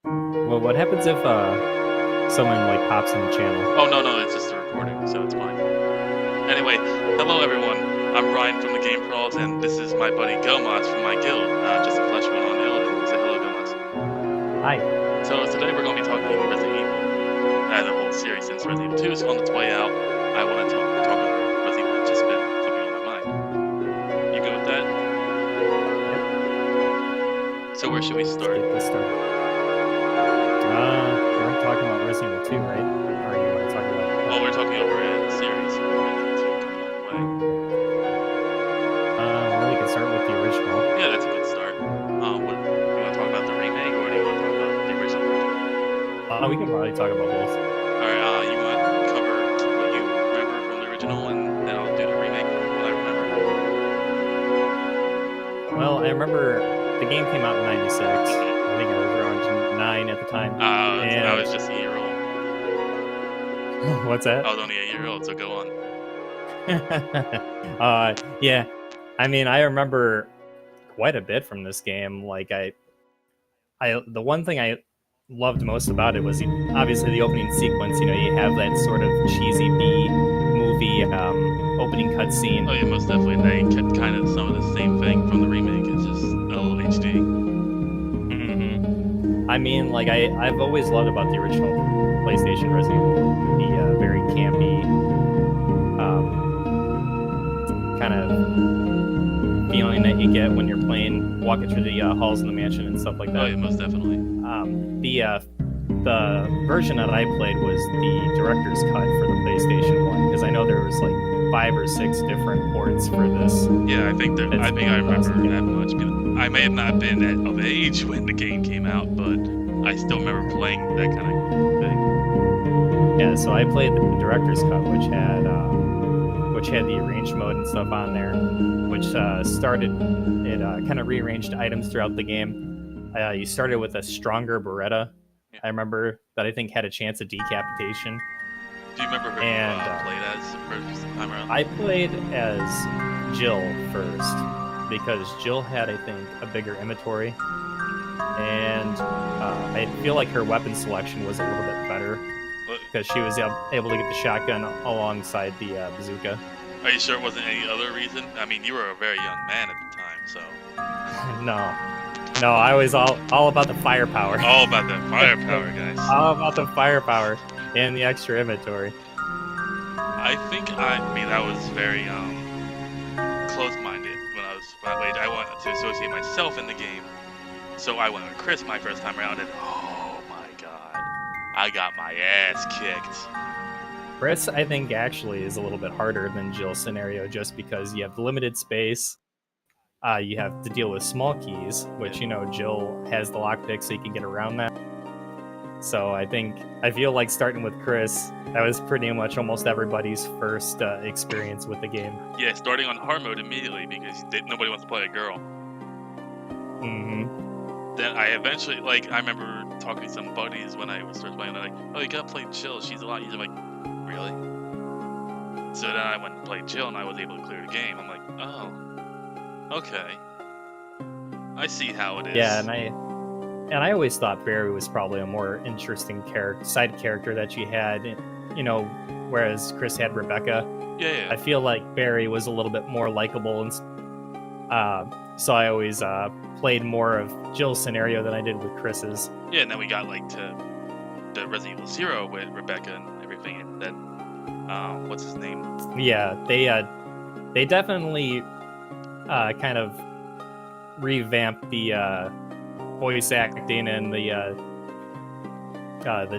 Well, what happens if someone like pops in the channel? Oh, no, it's just a recording, so it's fine. Anyway, hello everyone. I'm Ryan from the Game Pros, and this is my buddy Gomas from my guild, just a flesh one on Illidan. Say hello, Gomas. Hi. So today we're going to be talking about Resident Evil. The whole series since Resident Evil 2 is on its way out. I want to talk over Resident Evil that's just been something on my mind. You good with that? Yep. So where should we start? Let's get this started. We're talking about Resident Evil 2, right? Or you want to talk about? Well, we're talking over a series from Resident Evil 2 coming on the way. Well, we can start with the original. Yeah, that's a good start. What do you want to talk about the remake, or do you want to talk about the original? We can probably talk about both. All right. You want to cover what you remember from the original, and then I'll do the remake from what I remember. Well, I remember the game came out in '96. I think I was around 9 at the time. And I was just a year old. What's that? I was only a year old, so go on. Yeah. I mean, I remember quite a bit from this game. Like the one thing I loved most about it was obviously the opening sequence. You know, you have that sort of cheesy B movie opening cutscene. Oh yeah, most definitely. They kept kind of some of the same thing from the remake. It's just a little HD. I mean, like I've always loved about the original PlayStation Resident Evil, the very campy kind of feeling that you get when you're walking through the halls of the mansion and stuff like that. Oh yeah, most definitely. The version that I played was the director's cut for the PlayStation 1, because I know there was like 5 or 6 different ports for this. Yeah, I think I remember that much. I may have not been of age when the game came out, but I still remember playing that kind of thing. Yeah, so I played the director's cut, which had the arrange mode and stuff on there, which kind of rearranged items throughout the game. You started with a stronger Beretta. Yeah. I remember that I think had a chance of decapitation. Do you remember who you played as the first time around? I played as Jill first, because Jill had, I think, a bigger inventory, and I feel like her weapon selection was a little bit better, because she was able to get the shotgun alongside the bazooka. Are you sure it wasn't any other reason? I mean, you were a very young man at the time, so... No, I was all about the firepower. All about the firepower, guys. All about the firepower and the extra inventory. I was very close-minded when I wanted to associate myself in the game. So I went with Chris my first time around, and oh my god, I got my ass kicked. Chris, I think, actually is a little bit harder than Jill's scenario, just because you have limited space. You have to deal with small keys, which, you know, Jill has the lockpick, so you can get around that. So I feel like starting with Chris, that was pretty much almost everybody's first experience with the game. Yeah, starting on hard mode immediately, because nobody wants to play a girl. Mm-hmm. Then I eventually, I remember talking to some buddies when I was first playing, they're like, oh, you gotta play Jill, she's a lot easier. I'm like, really? So then I went and played Jill, and I was able to clear the game. I'm like, oh, okay. I see how it is. Yeah, and I always thought Barry was probably a more interesting side character that you had, you know, whereas Chris had Rebecca. Yeah. I feel like Barry was a little bit more likable, and so I always played more of Jill's scenario than I did with Chris's. Yeah, and then we got to the Resident Evil 0 with Rebecca and everything, and then what's his name? Yeah, they definitely kind of revamped the voice acting and the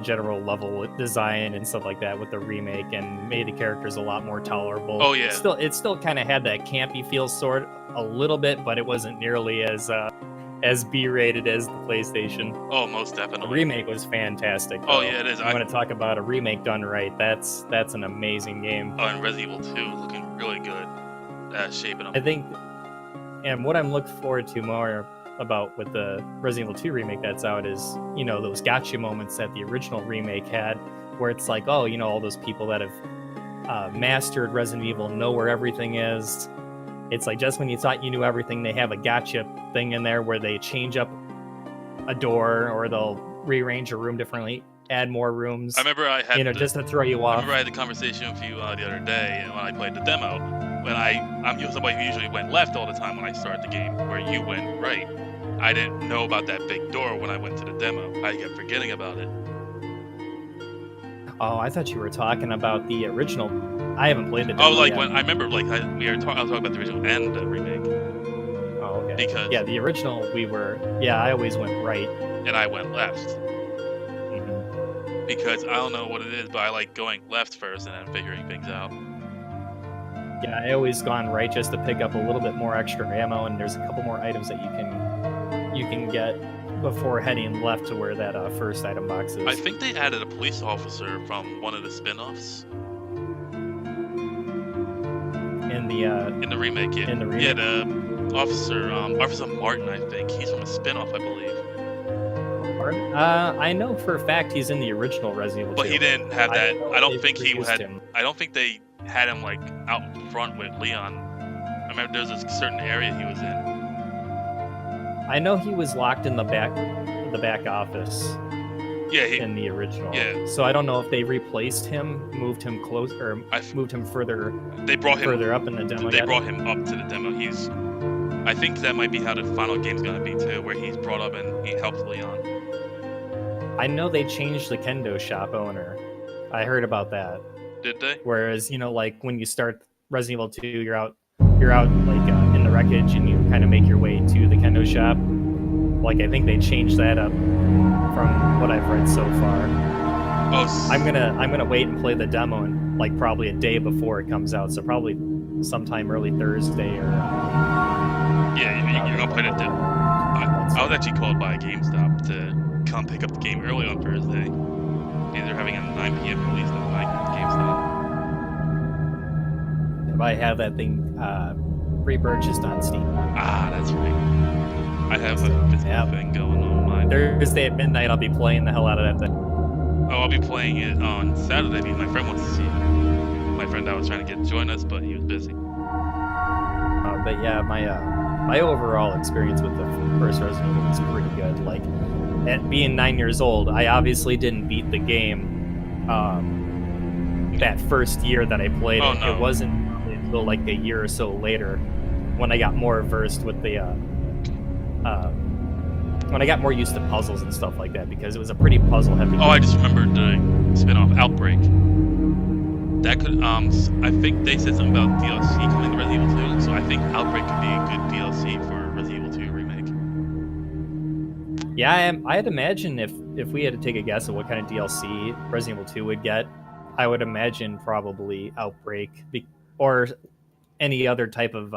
general level design and stuff like that with the remake, and made the characters a lot more tolerable. Oh yeah. It still kind of had that campy feel, a little bit, but it wasn't nearly as B-rated as the PlayStation. Oh, most definitely. The remake was fantastic, though. Oh yeah, it is. I want to talk about a remake done right. That's an amazing game. Oh, and Resident Evil 2 looking really good, shaping up. I think, and what I'm looking forward to more about with the Resident Evil 2 remake that's out is, you know, those gotcha moments that the original remake had, where it's like, oh, you know, all those people that have mastered Resident Evil know where everything is. It's like, just when you thought you knew everything, they have a gotcha thing in there where they change up a door, or they'll rearrange a room differently, add more rooms. I remember I had just to throw you I off. remember I had the conversation with you the other day when I played the demo. When I'm somebody who usually went left all the time when I started the game, where you went right. I didn't know about that big door when I went to the demo. I kept forgetting about it. Oh, I thought you were talking about the original. I haven't played the demo. Oh, like yet. when I remember, like I was talking about the original and the remake. Oh, okay. Because the original I always went right. And I went left. Mm-hmm. Because I don't know what it is, but I like going left first and then figuring things out. Yeah, I always gone right just to pick up a little bit more extra ammo, and there's a couple more items that you can get before heading left to where that first item box is. I think they added a police officer from one of the spin-offs. In the remake, yeah. In the remake? Yeah, the Officer Martin, I think. He's from a spin-off, I believe. Martin? I know for a fact he's in the original Resident Evil 2. But he didn't have that. I don't think he had him. I don't think they had him like out in front with Leon. I remember there was a certain area he was in. I know he was locked in the back office. Yeah, in the original. Yeah. So I don't know if they replaced him, moved him closer, or moved him further. They brought him further up in the demo. They brought him up to the demo. I think that might be how the final game's gonna be too, where he's brought up and he helps Leon. I know they changed the kendo shop owner. I heard about that. Did they? Whereas like when you start Resident Evil 2, you're out like in the wreckage, and you kind of make your way to the kendo shop. Like I think they changed that up from what I've read so far. Oh, I'm gonna wait and play the demo, and like probably a day before it comes out, so probably sometime early Thursday or. Yeah, you're gonna play the demo. I was actually called by GameStop to come pick up the game early on Thursday. They're having a 9 p.m. release on GameStop. I have that thing pre-purchased on Steam. Ah, that's right. I have a physical thing going on mine. Thursday at midnight, I'll be playing the hell out of that thing. Oh, I'll be playing it on Saturday because my friend wants to see it. My friend I was trying to get to join us, but he was busy. But yeah, my overall experience with the first Resident Evil was pretty good. Like, at being 9 years old, I obviously didn't beat the game that first year that I played it. No. It wasn't until like a year or so later when I got more versed with the when I got more used to puzzles and stuff like that, because it was a pretty puzzle heavy game. I just remembered the spin-off Outbreak. That could I think they said something about DLC coming to Resident Evil 2, so I think Outbreak could be a good DLC for Resident Evil 2 remake. Yeah, I'd imagine if we had to take a guess at what kind of DLC Resident Evil 2 would get, I would imagine probably Outbreak or any other type of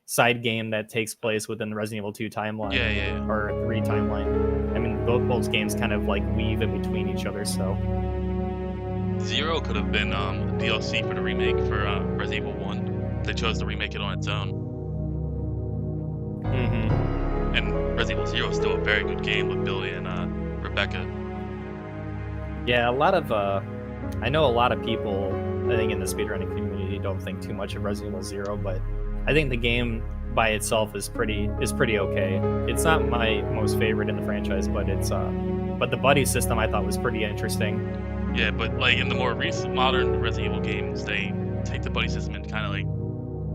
side game that takes place within the Resident Evil 2 timeline. Yeah. Or 3 timeline. I mean, both games kind of like weave in between each other, so. Zero could have been DLC for the remake for Resident Evil 1. They chose to remake it on its own. Mm-hmm. And Resident Evil 0 is still a very good game with Billy and Rebecca. Yeah, a lot of I know a lot of people, I think in the speedrunning community, don't think too much of Resident Evil 0, but I think the game by itself is pretty okay. It's not my most favorite in the franchise, but it's but the buddy system I thought was pretty interesting. Yeah, but like in the more recent modern Resident Evil games, they take the buddy system and kind of like,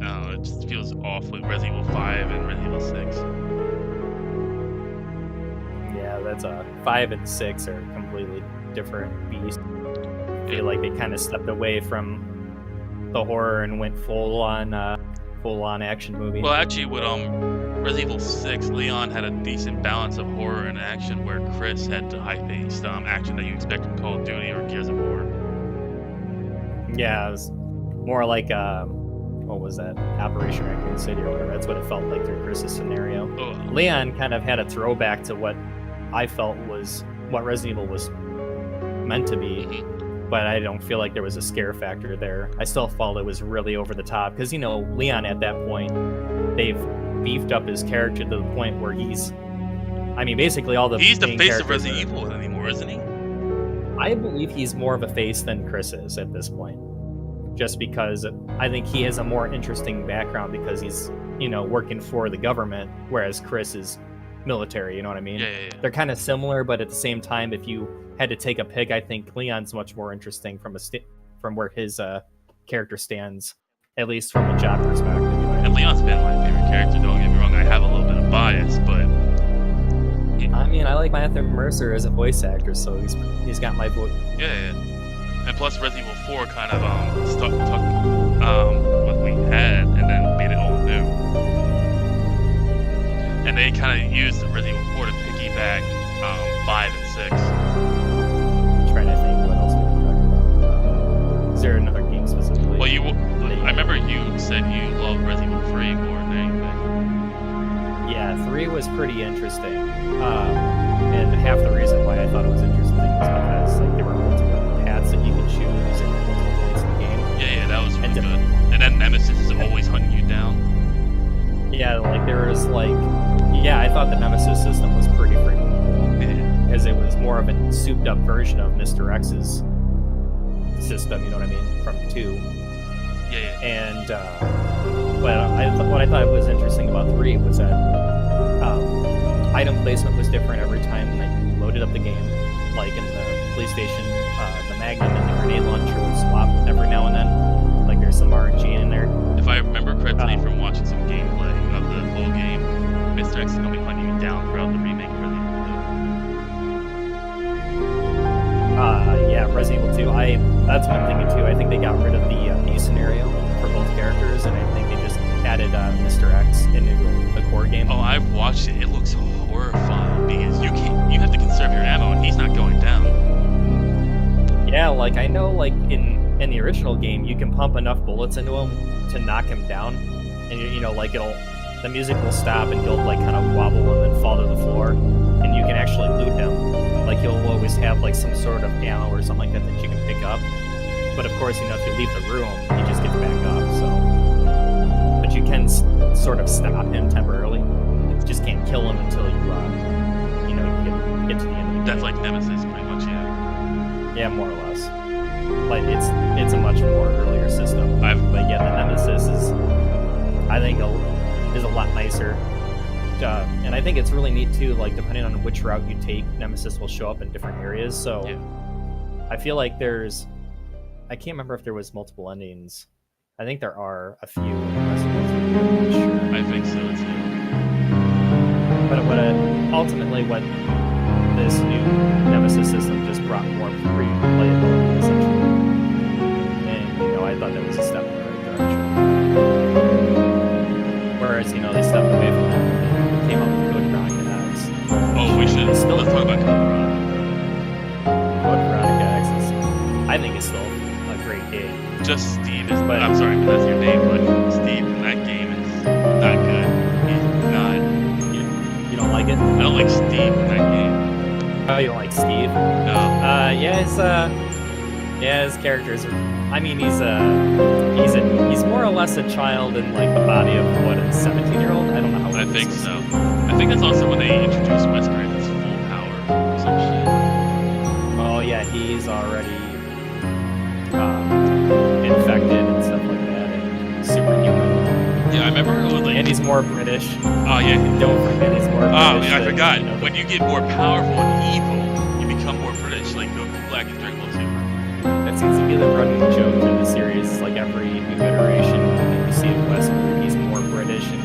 I don't know, it just feels off with Resident Evil 5 and Resident Evil 6. Yeah, that's 5 and 6 are completely different beasts. I feel like they kind of stepped away from the horror and went full on action movie. Well, actually, with Resident Evil 6, Leon had a decent balance of horror and action, where Chris had the high-paced action that you expect from Call of Duty or Gears of War. Yeah, it was more like what was that? Operation Raccoon City or whatever. That's what it felt like through Chris's scenario. Oh. Leon kind of had a throwback to what I felt was what Resident Evil was meant to be. Mm-hmm. But I don't feel like there was a scare factor there. I still felt it was really over the top, because Leon at that point, they've beefed up his character to the point where he's basically all the he's the main face of Resident Evil anymore, isn't he? I believe he's more of a face than Chris is at this point, just because I think he has a more interesting background because he's working for the government, whereas Chris is military. You know what I mean? Yeah. They're kind of similar, but at the same time, if you had to take a pick, I think Leon's much more interesting from where his character stands, at least from a job perspective. You know? And Leon's been my favorite character. Don't get me wrong. I have a little bit of bias, but I mean, I like Matthew Mercer as a voice actor, so he's got my vote. Yeah. And plus, Resident Evil 4 kind of took what we had and then made it all new. And they kind of used Resident Evil 4 to piggyback 5 and 6. I'm trying to think what else we can talk about. Is there another game specifically? Well, I remember you said you loved Resident Evil 3 more than anything. Yeah, 3 was pretty interesting. And half the reason why I thought it was interesting was because like there were multiple paths that you could choose and multiple points in the game. Yeah, that was really good. And then Nemesis is always hunting you down. Yeah, like there was like, I thought the Nemesis system was pretty freaking cool. Yeah. Because it was more of a souped up version of Mr. X's system, you know what I mean, from 2. Yeah. And what I thought was interesting about 3 was that item placement was different every time that you loaded up the game. Like in the PlayStation, the Magnum and the grenade launcher would swap every now and then. Like there's some RNG in there. If I remember correctly from watching some gameplay of the full game, Mr. X is going to be hunting you down throughout the remake of Resident Evil 2. Resident Evil 2. That's what I'm thinking too. I think they got rid of the B scenario for both characters, and I think they just added Mr. X into the core game. Oh, I've watched it. It looks horrifying because you have to conserve your ammo, and he's not going down. Yeah, like I know, like in the original game, you can pump enough bullets into him to knock him down, and you know, like the music will stop and he'll like kind of wobble and then fall to the floor, and you can actually loot him. Like he'll always have like some sort of ammo or something like that you can pick up. But of course, you know, if you leave the room, he just gets back up. So, but you can sort of stop him temporarily. You just can't kill him until you get to the end of the game. That's like Nemesis, pretty much, yeah. Yeah, more or less. Like it's a much more earlier system. But yeah, the Nemesis is, I think, is a lot nicer. And I think it's really neat too. Like depending on which route you take, Nemesis will show up in different areas. So yeah. I feel like I can't remember if there was multiple endings. I think there are a few. Sure. I think so too. But ultimately what this new Nemesis system just brought more free playability essentially. And I thought that was a step in the right direction. Whereas they stepped away from that and came up with Code Veronica X. Oh, let's talk about Code Veronica. Code Veronica X I think it's still a great game. Just Steve is. I'm sorry, that's your name, but Steve in that game is not good. He's not. You don't like it? I don't like Steve in that game. Oh, you don't like Steve? No. His characters are. I mean, he's more or less a child in like the body of what, a 17-year-old? I don't know how. I think so. I think that's also when they introduced Wesker in his full power or some shit. Oh yeah, he's already infected and stuff like that, and superhuman. Yeah, I remember it was like. And he's more British. Oh yeah. Don't forget he's more British. Oh yeah, I forgot. When you get more powerful and evil, you become more British. Like Goku Black and Dragon Ball Super. That seems to be the running joke in the series. Like every new iteration, you see Wesker, he's more British and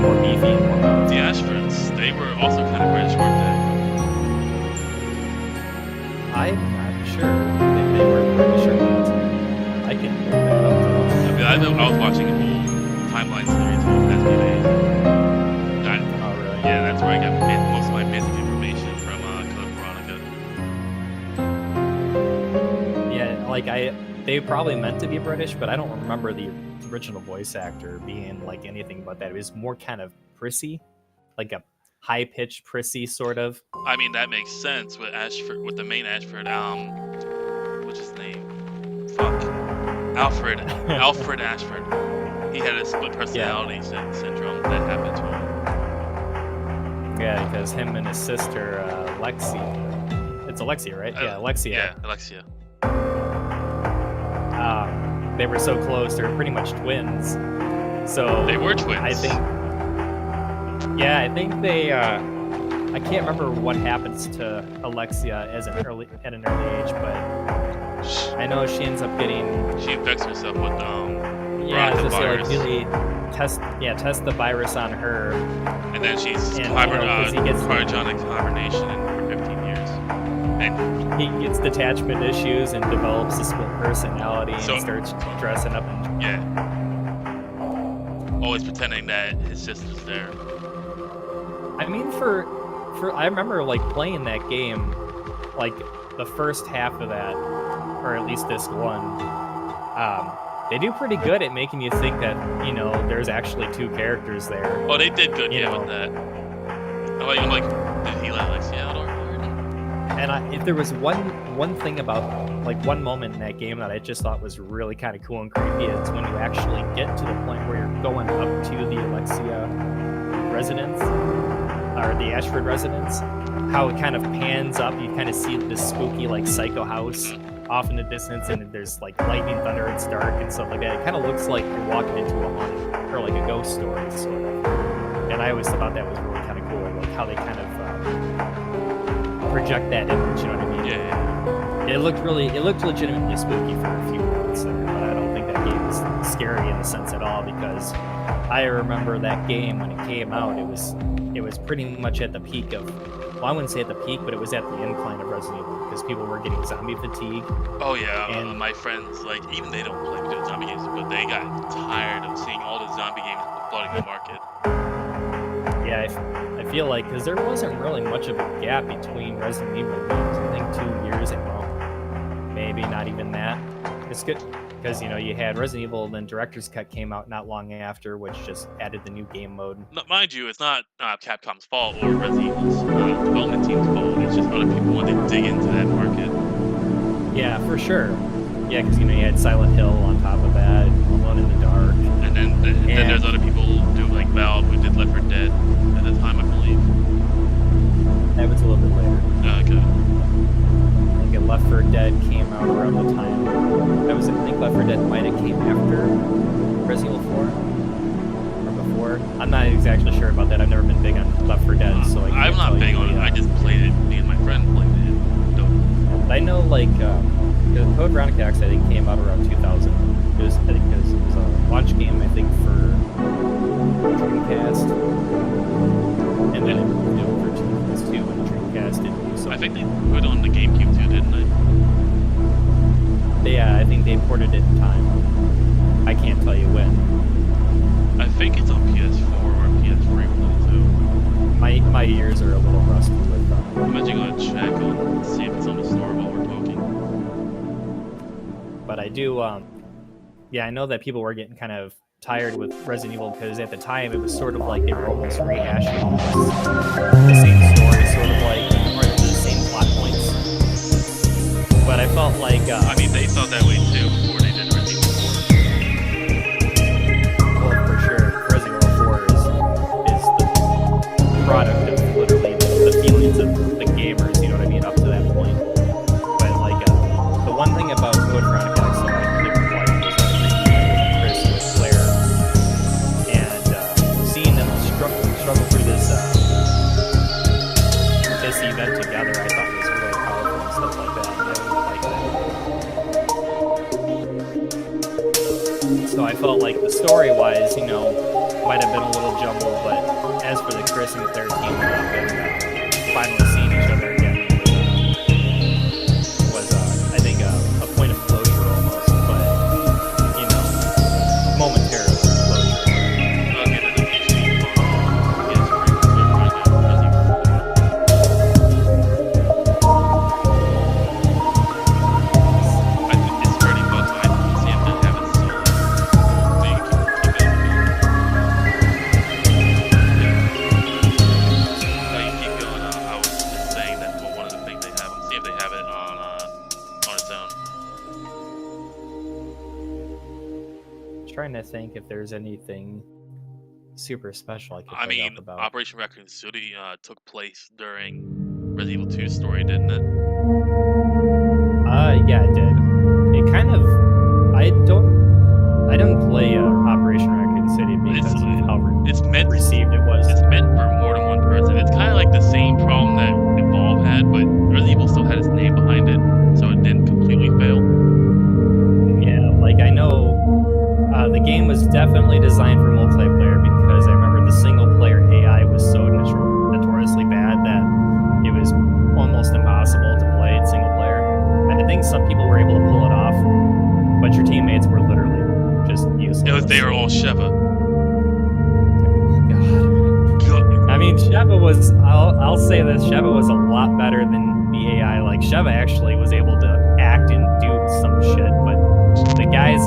more beefy and more powerful. The Ashfords, they were also kind of British, weren't they? I'm not sure if they were British or not. I can look that up. I was watching a whole timeline series with SBA. Oh, really? Yeah, that's where I got most of my basic information from Code Veronica. Yeah, like they probably meant to be British, but I don't remember the original voice actor being like anything but that. It was more kind of prissy, like a high-pitched prissy sort of. I mean, that makes sense with Ashford, with the main Ashford. What's his name? Fuck. Alfred Ashford. He had a split personality syndrome that happened to him. Yeah, because him and his sister, Lexi. It's Alexia, right? Alexia. Yeah, Alexia. They were so close. They were pretty much twins. So they were twins. I think. Yeah, I think they. I can't remember what happens to Alexia at an early age, but I know she ends up getting. She infects herself with Yeah, I was the just say like virus. really test the virus on her, And then she's and he gets cryogenic hibernation for 15 years. And he gets detachment issues and develops a split personality and starts dressing up and always pretending that his sister's there. I mean, I remember like playing that game, like the first half of that, or at least this one. They do pretty good at making you think that there's actually two characters there. Oh, they did good, with that. I'm like, did he let Alexia out already? And if there was one thing about like one moment in that game that I just thought was really kind of cool and creepy, it's when you actually get to the point where you're going up to the Alexia residence or the Ashford residence. How it kind of pans up, you kind of see this spooky like psycho house off in the distance, and there's like lightning, thunder, it's dark and stuff like that. It kind of looks like you're walking into a haunted or like a ghost story sort of. And I always thought that was really kind of cool, like how they kind of project that image. You know what I mean? Yeah. It looked legitimately spooky for a few moments there, but I don't think that game is scary in the sense at all, because I remember that game when it came out. It was pretty much at the peak of. Well, I wouldn't say at the peak, but it was at the incline of Resident Evil because people were getting zombie fatigue. Oh yeah, and my friends, like, even they don't play video zombie games, but they got tired of seeing all the zombie games flooding the market. Yeah, I feel like because there wasn't really much of a gap between Resident Evil games. I think 2 years ago, maybe not even that. It's good because you had Resident Evil, then Director's Cut came out not long after, which just added the new game mode. No, mind you, it's not Capcom's fault or Resident Evil's development team's fault. It's just other people want to dig into that market. Yeah, for sure. Yeah, because you had Silent Hill on top of that, Alone in the Dark, and then there's other people who do like Valve who did Left 4 Dead at the time, I believe. That was a little bit later. Okay. I think Left 4 Dead came out around the time. I think Left 4 Dead might have came after Resident Evil 4 or before. I'm not exactly sure about that. I've never been big on Left 4 Dead, so I'm not big on it. I just played it. Me and my friend played it. But I know like Code Veronica X, I think, came out around 2000. Because it was a launch game, I think, for Dreamcast, and then it moved over to PS2 when the Dreamcast didn't do so. I think they put it on the GameCube too, didn't they? Yeah, I think they ported it in time. I can't tell you when. I think it's on PS4 or PS3 one of the two. My ears are a little rusty with them. I'm actually going to check and see if it's on the store while we're talking. But I do, yeah, I know that people were getting kind of tired with Resident Evil because at the time it was sort of like they were almost rehashing the same story, sort of like, or the same plot points. But I felt like... I mean, they thought that way too before they did Resident Evil 4. Well, for sure, Resident Evil 4 is the product of literally the feelings of the gamers, you know what I mean, up to that point. But like, the one thing about Code Veronica X that I didn't like was Chris with Claire, and seeing them struggle through this event together, I thought was really powerful and stuff like that. So I felt like the story-wise, might have been a little jumbled, but as for the Chris and Claire team up and finally seeing each other again was I think, a point of closure almost, but, momentarily closure. Trying to think if there's anything super special I could think up about. Operation Raccoon City took place during Resident Evil 2 story, didn't it? Yeah, it did. It kind of... I don't play Operation Raccoon City because of how received it was. It's meant definitely designed for multiplayer because I remember the single player AI was so notoriously bad that it was almost impossible to play it single player. I think some people were able to pull it off, but your teammates were literally just useless. They were all Sheva. God. I mean, Sheva was. I'll say this: Sheva was a lot better than the AI. Like Sheva actually was able to act and do some shit, but the guys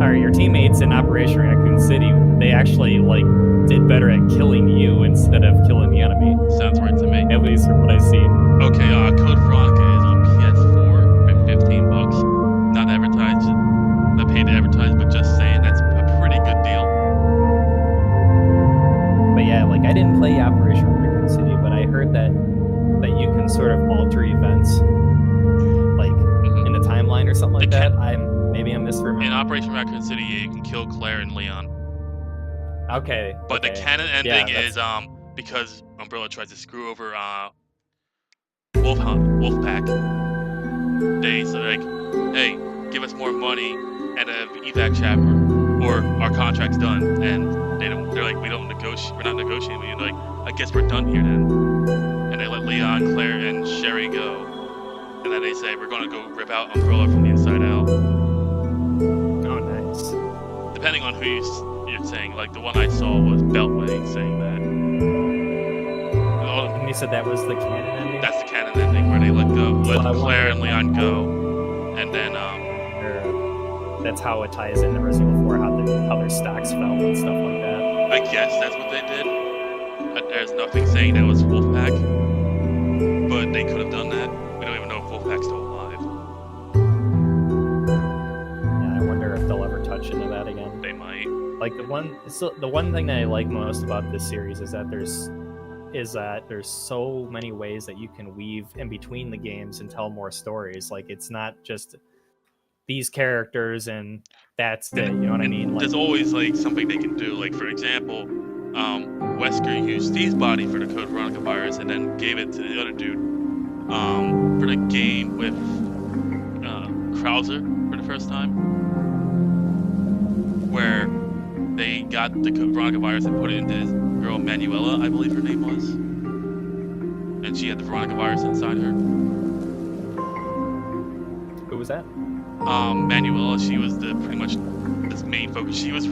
your teammates in Operation Raccoon City, they actually like did better at killing you instead of killing the enemy. Sounds right to me. At least from what I see. Okay, Code Veronica is on PS4 for $15. Not advertised, not paid to advertise, but just saying that's a pretty good deal. But yeah, like I didn't play Operation Raccoon City, but I heard that you can sort of alter events, like in the timeline or something like that. Maybe I'm misremembering. In Operation Raccoon City, you can kill Claire and Leon. Okay. But the canon ending is because Umbrella tries to screw over Wolfpack. They say like, hey, give us more money and a evac chopper, or our contract's done. And they're like, we're not negotiating with you. Like, I guess we're done here then. And they let Leon, Claire, and Sherry go. And then they say, we're gonna go rip out Umbrella from the inside out. Oh, nice. Depending on who you're saying, like the one I saw was Beltway saying that. And you said that was the canon ending? That's the canon ending where they let Claire and Leon go, and then that's how it ties into Resident Evil 4, how their stocks fell and stuff like that. I guess that's what they did. There's nothing saying that was Wolfpack, but they could have done that. We don't even know if Wolfpack's still alive. Yeah, I wonder if they'll ever touch into that again. They might. Like the one thing that I like most about this series is that there's so many ways that you can weave in between the games and tell more stories. Like it's not just these characters and that's it. You know what I mean? Like, there's always like something they can do. Like for example, Wesker used Steve's body for the Code Veronica virus and then gave it to the other dude for the game with Krauser for the first time, where they got the Code Veronica virus and put it into this girl Manuela, I believe her name was, and she had the Veronica virus inside her. Who was that? Manuela. She was pretty much this main focus. She was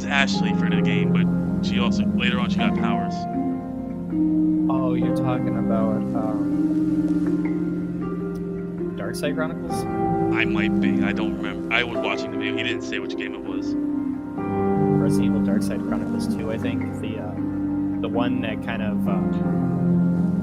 Ashley for the game, but she also later on she got powers. Oh, you're talking about Dark Side Chronicles? I might be. I don't remember. I was watching the video. He didn't say which game it was. Resident Evil Dark Side Chronicles 2, I think. The one that kind of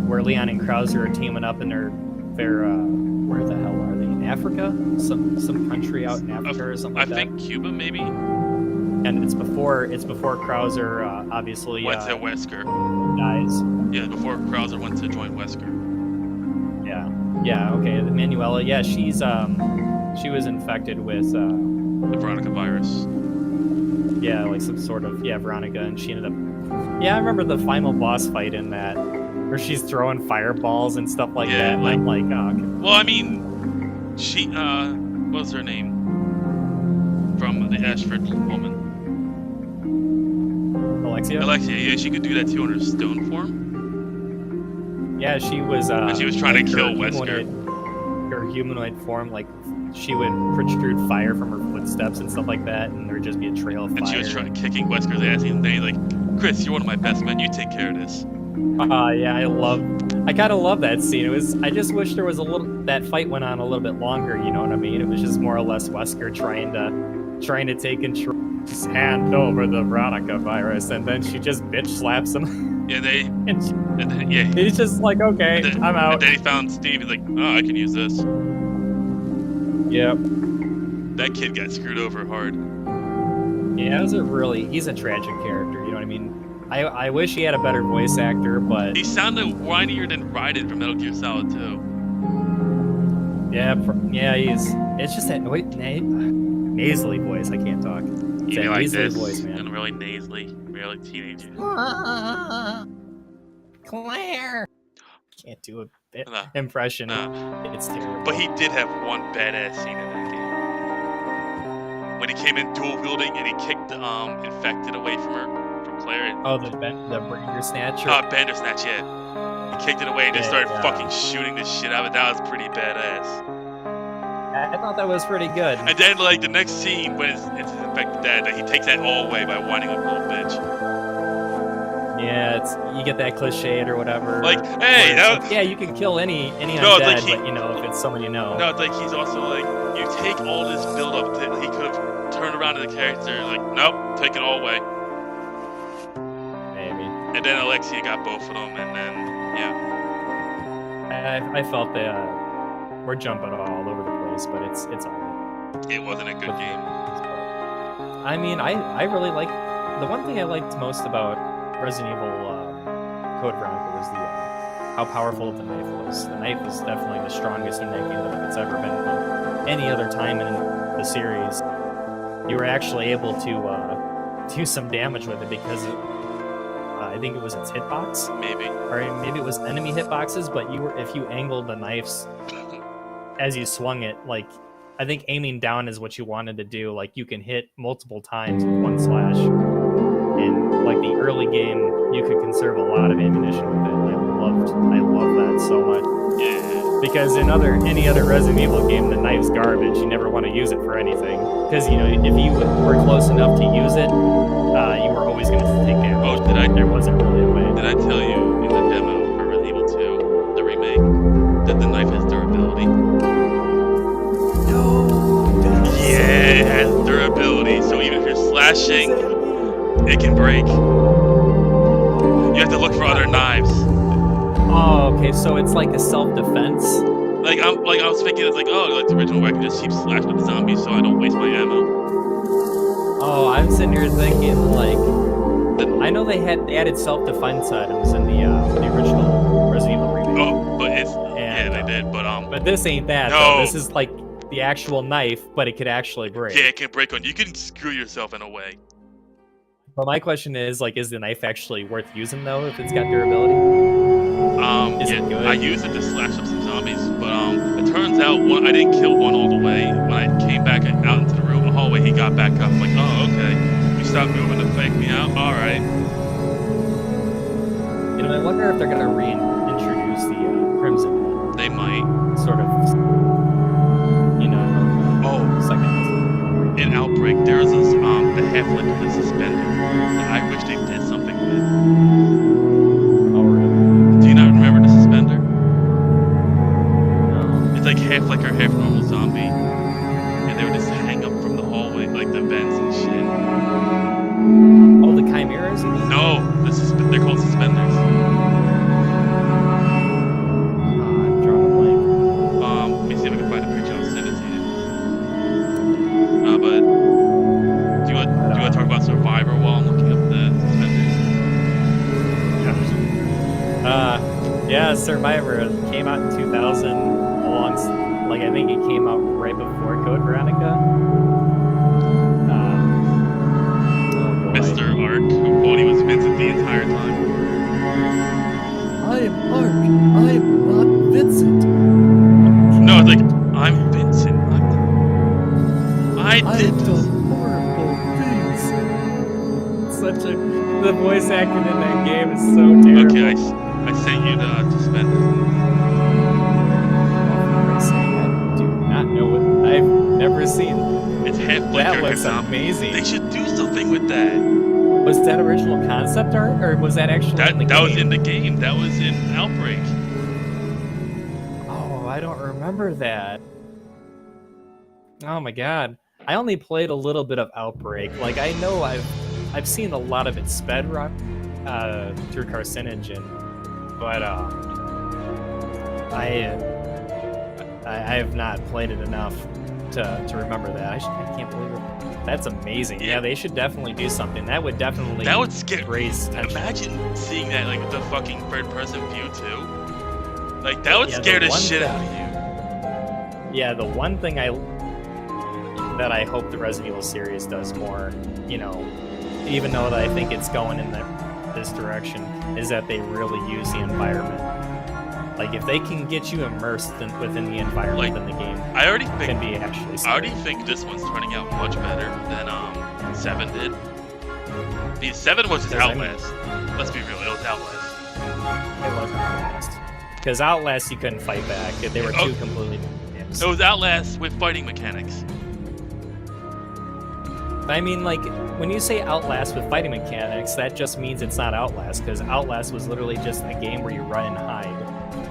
where Leon and Krauser are teaming up and they're where the hell are they? In Africa? Some country out in Africa or something like that? I think Cuba, maybe? And it's before Krauser obviously went to Wesker. Dies. Yeah, before Krauser went to join Wesker. Yeah, okay. The Manuela, yeah, she was infected with the Veronica virus. Yeah, like some sort of Veronica, and she ended up. Yeah, I remember the final boss fight in that, where she's throwing fireballs and stuff like that. Like, and I'm like, oh. Okay. Well, I mean, she what was her name from the Ashford woman? Alexia, yeah, she could do that too in her stone form. Yeah, she was. And she was trying to kill Wesker. Her humanoid form, like she would protrude fire from her footsteps and stuff like that, and there would just be a trail of fire. And she was trying kicking Wesker's ass, and then like, Chris, you're one of my best men. You take care of this. Yeah, I kind of love that scene. I just wish there was that fight went on a little bit longer. You know what I mean? It was just more or less Wesker trying to take control, just hand over the Veronica virus, and then she just bitch slaps him. Yeah, he's just like, okay, I'm out. And then he found Steve. He's like, oh, I can use this. Yep. That kid got screwed over hard. Yeah, he's a tragic character. You know what I mean? I wish he had a better voice actor, but he sounded whinier than Raiden from Metal Gear Solid 2. Yeah, it's just that nasally voice. I can't talk. It's you that like nasally this, voice, man. and really nasally, really teenager. Claire. Can't do a impression. No. It's terrible. But he did have one badass scene in that when he came in dual wielding and he kicked infected away from her, from Claire. Oh, the Bringer Snatcher. Bandersnatch, yeah. He kicked it away and just started fucking shooting the shit out of it. That was pretty badass. I thought that was pretty good. And then, like, the next scene when it's his infected dad, he takes that all away by whining like a little bitch. Yeah, you get that cliched or whatever. Like, hey, yeah, you can kill any undead, like but you know, if it's someone you know. No, it's like he's also like, you take all this build up that he could have turned around to the character, like, nope, take it all away. Maybe. And then Alexia got both of them, and then yeah. I felt that we're jumping all over the place, but it's alright. It wasn't a good game. I mean, I really like the one thing I liked most about Resident Evil Code Veronica was how powerful the knife was. The knife is definitely the strongest in that game that it's ever been. Any other time in the series, you were actually able to do some damage with it because I think it was its hitbox, maybe, or maybe it was enemy hitboxes. But if you angled the knives as you swung it, like I think aiming down is what you wanted to do. Like you can hit multiple times with one slash. In like the early game, you could conserve a lot of ammunition with it. I love that so much. Yeah. Because in any other Resident Evil game, the knife's garbage. You never want to use it for anything. Because you know, if you were close enough to use it, you were always going to take damage. Oh, there wasn't really a way. Did I tell you in the demo for Resident Evil 2, the remake, that the knife has durability? No. Yeah, it has durability. So even if you're slashing, it can break. You have to look for other knives. Oh, okay. So it's like a self-defense. Like I was thinking, it's like, oh, like the original weapon just keeps slashing with the zombies, so I don't waste my ammo. Oh, I'm sitting here thinking like, I know they added self-defense items in the original Resident Evil remake. Oh, but they did, But this ain't that. No. Though. This is like the actual knife, but it could actually break. Yeah, it can break on. You can screw yourself in a way. But my question is, like, is the knife actually worth using though if it's got durability? Is it good? I used it to slash up some zombies, but it turns out I didn't kill one all the way. When I came back out into the room, the hallway, he got back up. I'm like, oh, okay. You stopped moving to fake me out? Alright. You know, I wonder if they're gonna reintroduce the Crimson. They might. Sort of, you know, second. In Outbreak, there was this, the half-life of the suspender that I wish they did something with. Oh, really? Do you not remember the suspender? No. It's like half like or half normal zombie. And they would just hang up from the hallway, like the vents and shit. Oh, the chimeras, you mean? No, they're called suspenders. I'm drawing a blank. Let me see if I can find a picture. I'll send it to you. But do you want to talk about Survivor while I'm looking up the suspenders? Yeah, Survivor came out in 2000. I think it came out right before Code Veronica. Mr. Ark, who thought he was Vincent the entire time. I am Ark. I am not Vincent. No, it's like, I'm Vincent. I did done horrible things. The voice acting in that game is so terrible. Okay, I sent you the suspender. I do not know what I've never seen. It's half That looks amazing. They should do something with that. Was that original concept art, or was that actually in the game? That was in the game. That was in Outbreak. Oh, I don't remember that. Oh my god. I only played a little bit of Outbreak. Like, I know I've seen a lot of it sped run through Carcinogen, but I have not played it enough to remember that. I can't believe it. That's amazing. Yeah, they should definitely do something. That would scare. Raise tension. Imagine seeing that like with the fucking third-person view too. Like that would scare the shit out of you. Yeah, the one thing that I hope the Resident Evil series does more, you know, even though I think it's going in this direction, is that they really use the environment. Like if they can get you immersed within the environment, then the game can be actually scary. I already think this one's turning out much better than 7 did. The 7 was just Outlast. Let's be real, it was Outlast. It wasn't Outlast. Because Outlast you couldn't fight back. They were two completely different games. It was Outlast with fighting mechanics. I mean, like, when you say Outlast with fighting mechanics, that just means it's not Outlast, because Outlast was literally just a game where you run and hide.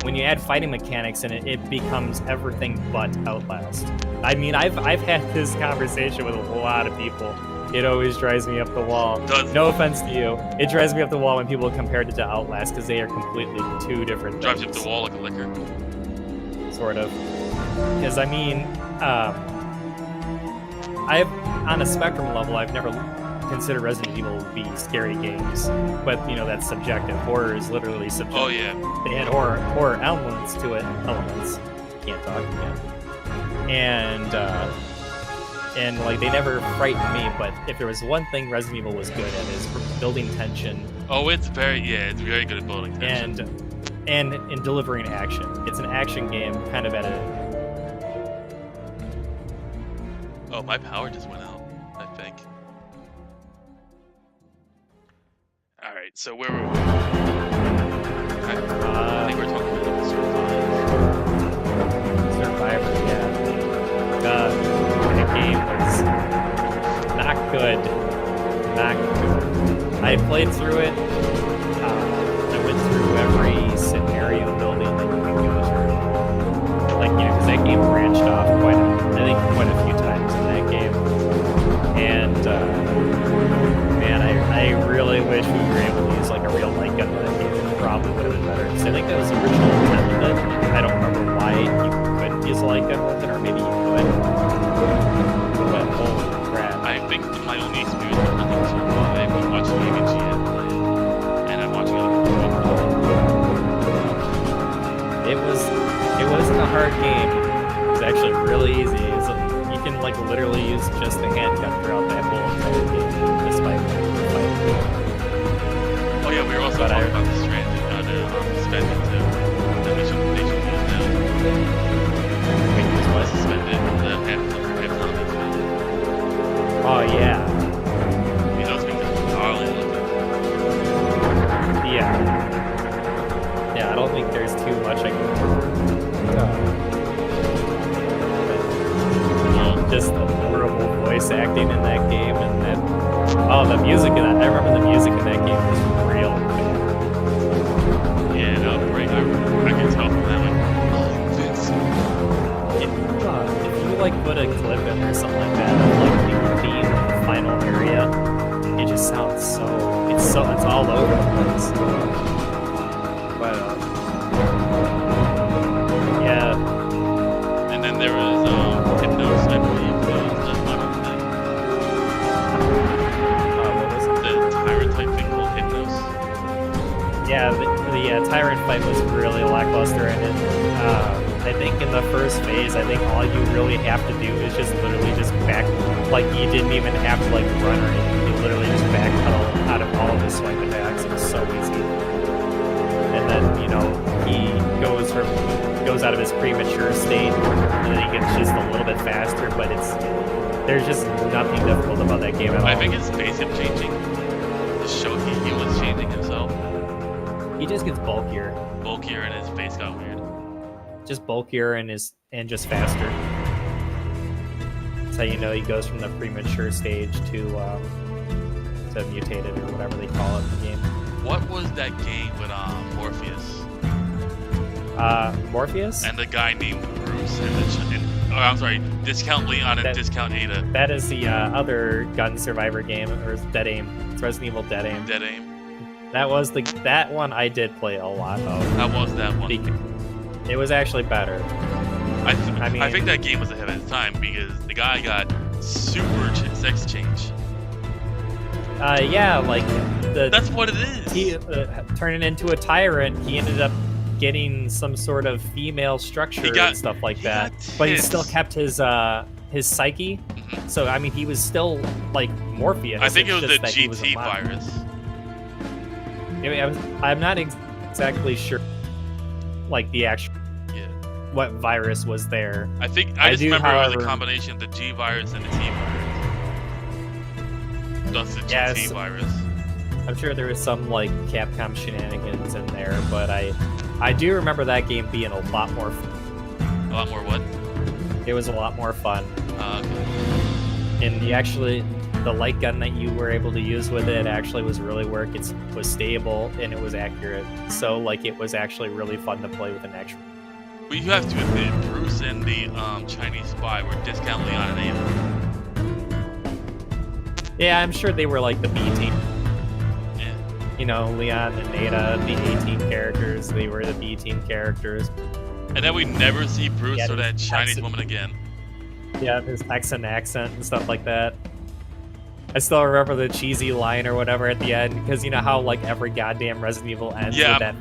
When you add fighting mechanics in it, it becomes everything but Outlast. I mean, I've had this conversation with a lot of people. It always drives me up the wall. No offense to you. It drives me up the wall when people compare it to Outlast, because they are completely two different things. Drives you up the wall like a liquor. Sort of. Because, I mean, on a spectrum level, I've never considered Resident Evil to be scary games, but that's subjective. Horror is literally subjective. Oh yeah. They had horror elements to it. Can't talk again. And like they never frightened me. But if there was one thing Resident Evil was good at, is building tension. Oh, it's very good at building tension. And in delivering action. It's an action game, kind of at a. Oh, my power just went out. I think. All right, so where were we? Okay. I think we're talking about Survivor, yeah. The game was not good. I played through it. I went through every scenario building that you can go through. Like, because that game branched off quite a few times in that game. And, man, I really wish we were able to use, like, a real light gun in that game. It probably would have been better. Because I think that was the original intent of it. I don't remember why you couldn't use a light gun with it, or maybe you could. But, holy crap. I think my only experience with Resident Evil 2 was watching AVG play it, and I'm watching other people play it. It wasn't a hard game. It was actually really easy. You can like literally use just the handgun throughout that whole entire game, despite fighting. Oh yeah, we were also talking about the Stranded, Suspended too. That they should use now. Wait, what? Suspended, the half. Oh yeah. Those things are gnarly looking. Yeah. Yeah, I don't think there's too much I can. Just the horrible voice acting in that game, and then the music in that. I remember the music in that game was real bad. Yeah, no, great. I can tell from that, like, Vince. If you like put a clip in or something like that, of like the theme of the final area, it just sounds it's all over the place. But yeah. And then there was Hypnos, I believe, was the final thing. What was it? The tyrant type thing called Hypnos. Yeah, the tyrant fight was really lackluster, and I think in the first phase, I think all you really have to do is just literally just back, like you didn't even have to like run or anything. You literally just backpedal out of all of his swipe attacks. It was so easy. And then he goes out of his premature state, and then he gets just a little bit faster. But there's just nothing difficult about that game at all. I think it's face him changing. The show he was changing himself. He just gets bulkier. Bulkier, and his face got weird. Just bulkier and just faster. That's how you know he goes from the premature stage to mutated or whatever they call it in the game. What was that game with Morpheus? Morpheus? And the guy named Bruce Discount Leon and Discount Ada. That is the other gun survivor game, or Dead Aim. It's Resident Evil Dead Aim. Dead Aim. That one I did play a lot of. That was that one. It was actually better. I think that game was ahead of its time because the guy got super sex change. Yeah, like that's what it is. He turning into a tyrant. He ended up getting some sort of female structure and stuff like that. But he still kept his psyche. Mm-hmm. So I mean, he was still like Morpheus. I think it was the GT virus. I'm not exactly sure. like the actual Yeah. what virus was there. I think I just do, remember it was a however- combination of the G virus and the T virus. Thus the GT Yes. virus. I'm sure there was some like Capcom shenanigans in there, but I do remember that game being a lot more. A lot more what? It was a lot more fun, Okay. and the light gun that you were able to use with it actually was really it was stable and it was accurate. So like it was actually really fun to play with an actual. But you have to admit, Bruce and the Chinese spy were discount Leon and Ada. Yeah, I'm sure they were like the B team. Yeah. You know, Leon and Ada, the A team characters, they were the B team characters. And then we never see Bruce Yeah, or that Chinese that's- woman again. Yeah, his Texan accent and stuff like that. I still remember the cheesy line or whatever at the end, because you know how like every goddamn Resident Evil ends Yeah. with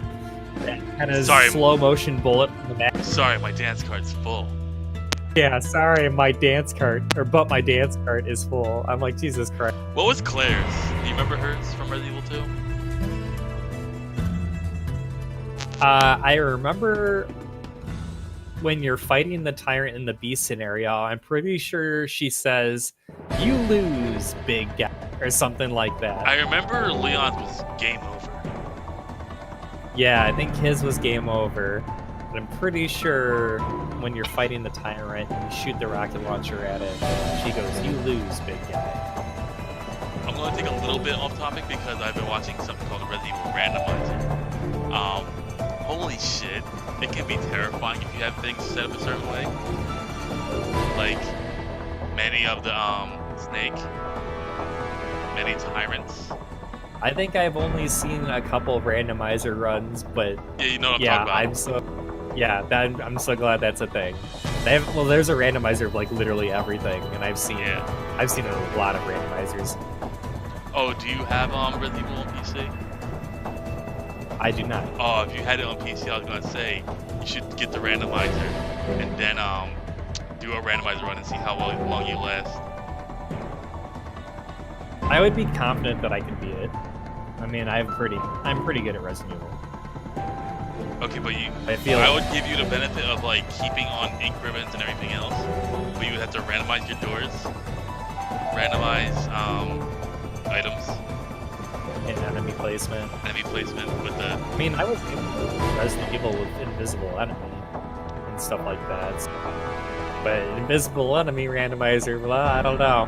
that kind of Sorry. slow motion bullet in the back. Sorry, my dance card's full. Yeah, sorry, my dance cart is full. I'm like, Jesus Christ. What was Claire's? Do you remember hers from Resident Evil 2? I remember when you're fighting the tyrant in the beast scenario, I'm pretty sure she says, "You lose, big guy," or something like that. I remember Leon's was game over. Yeah, I think his was game over. But I'm pretty sure when you're fighting the tyrant and you shoot the rocket launcher at it, she goes, "You lose, big guy." I'm going to take a little bit off topic because I've been watching something called the Resident Evil Randomizer. Holy shit, it can be terrifying if you have things set up a certain way. Like, many of the, snake, many tyrants. I think I've only seen a couple of randomizer runs, but Yeah, you know what I'm yeah, talking about. I'm so glad that's a thing. There's a randomizer of like literally everything, and I've seen a lot of randomizers. Oh, do you have Resident Evil on PC? I do not. Oh, if you had it on PC, I was gonna say you should get the randomizer and then do a randomizer run and see how long you last. I would be confident that I can beat it. I mean, I'm pretty good at Resident Evil. Okay, but I would give you the benefit of like keeping on ink ribbons and everything else, but you would have to randomize your doors, randomize items, and enemy placement. with the. I mean, I was able to do Resident Evil with invisible enemy and stuff like that. But invisible enemy randomizer, well, I don't know.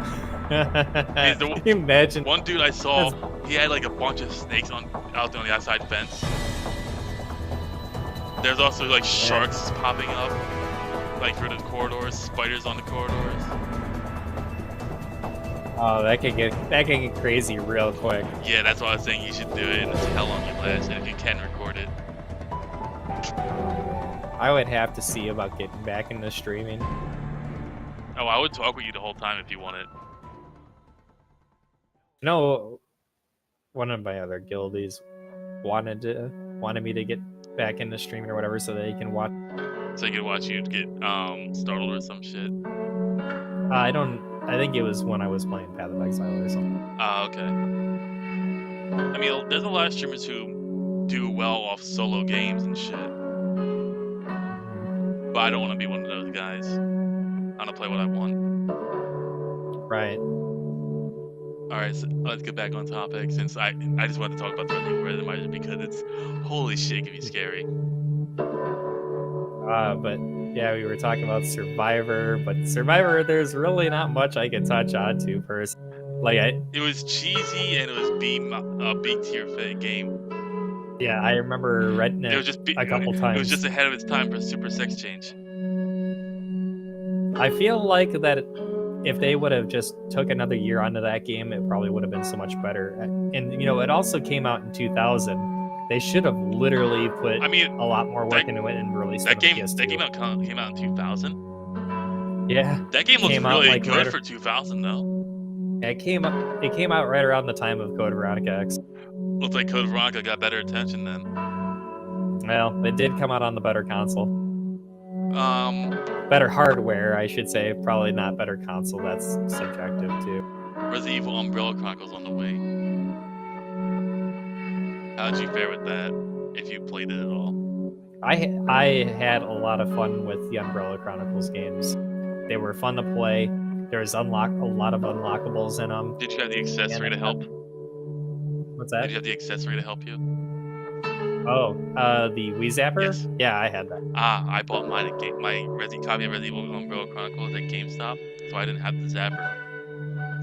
Can you imagine? One dude I saw, he had like a bunch of snakes out on the outside fence. There's also like sharks popping up, like through the corridors, spiders on the corridors. Oh, that can get crazy real quick. Yeah, that's why I was saying you should do it and see how long you last, and if you can record it. I would have to see about getting back into streaming. Oh, I would talk with you the whole time if you wanted. No, one of my other guildies wanted me to get back into streaming or whatever, so they can watch. So you can watch you get startled or some shit. I think it was when I was playing Path of Exile or something. Ah, okay. I mean, there's a lot of streamers who do well off solo games and shit. But I don't want to be one of those guys. I want to play what I want. Right. Alright, so let's get back on topic, since I just wanted to talk about the Resident Evil Randomizer because it's, holy shit, it can be scary. But yeah, we were talking about Survivor, but Survivor, there's really not much I can touch on to first. It was cheesy and it was a B tier game. Yeah, I remember renting it a couple times. It was just ahead of its time for Super Sex Change. I feel like that if they would have just took another year onto that game, it probably would have been so much better. And you know, it also came out in 2000. They should have literally put a lot more work into it and released it on PS2. That game out in 2000. Yeah, that game looks really good for 2000 though. It came out right around the time of Code Veronica X. Looks like Code Veronica got better attention then. Well, it did come out on the better console. Better hardware, I should say. Probably not better console. That's subjective too. Resident Evil Umbrella Chronicles on the way. How'd you fare with that? If you played it at all? I had a lot of fun with the Umbrella Chronicles games. They were fun to play. There's a lot of unlockables in them. Did you have the accessory to help? What's Did that? you have the accessory to help you? Oh, the Wii Zapper? Yes. Yeah, I had that. I bought mine at my copy of Resident Evil Umbrella Chronicles at GameStop, so I didn't have the zapper.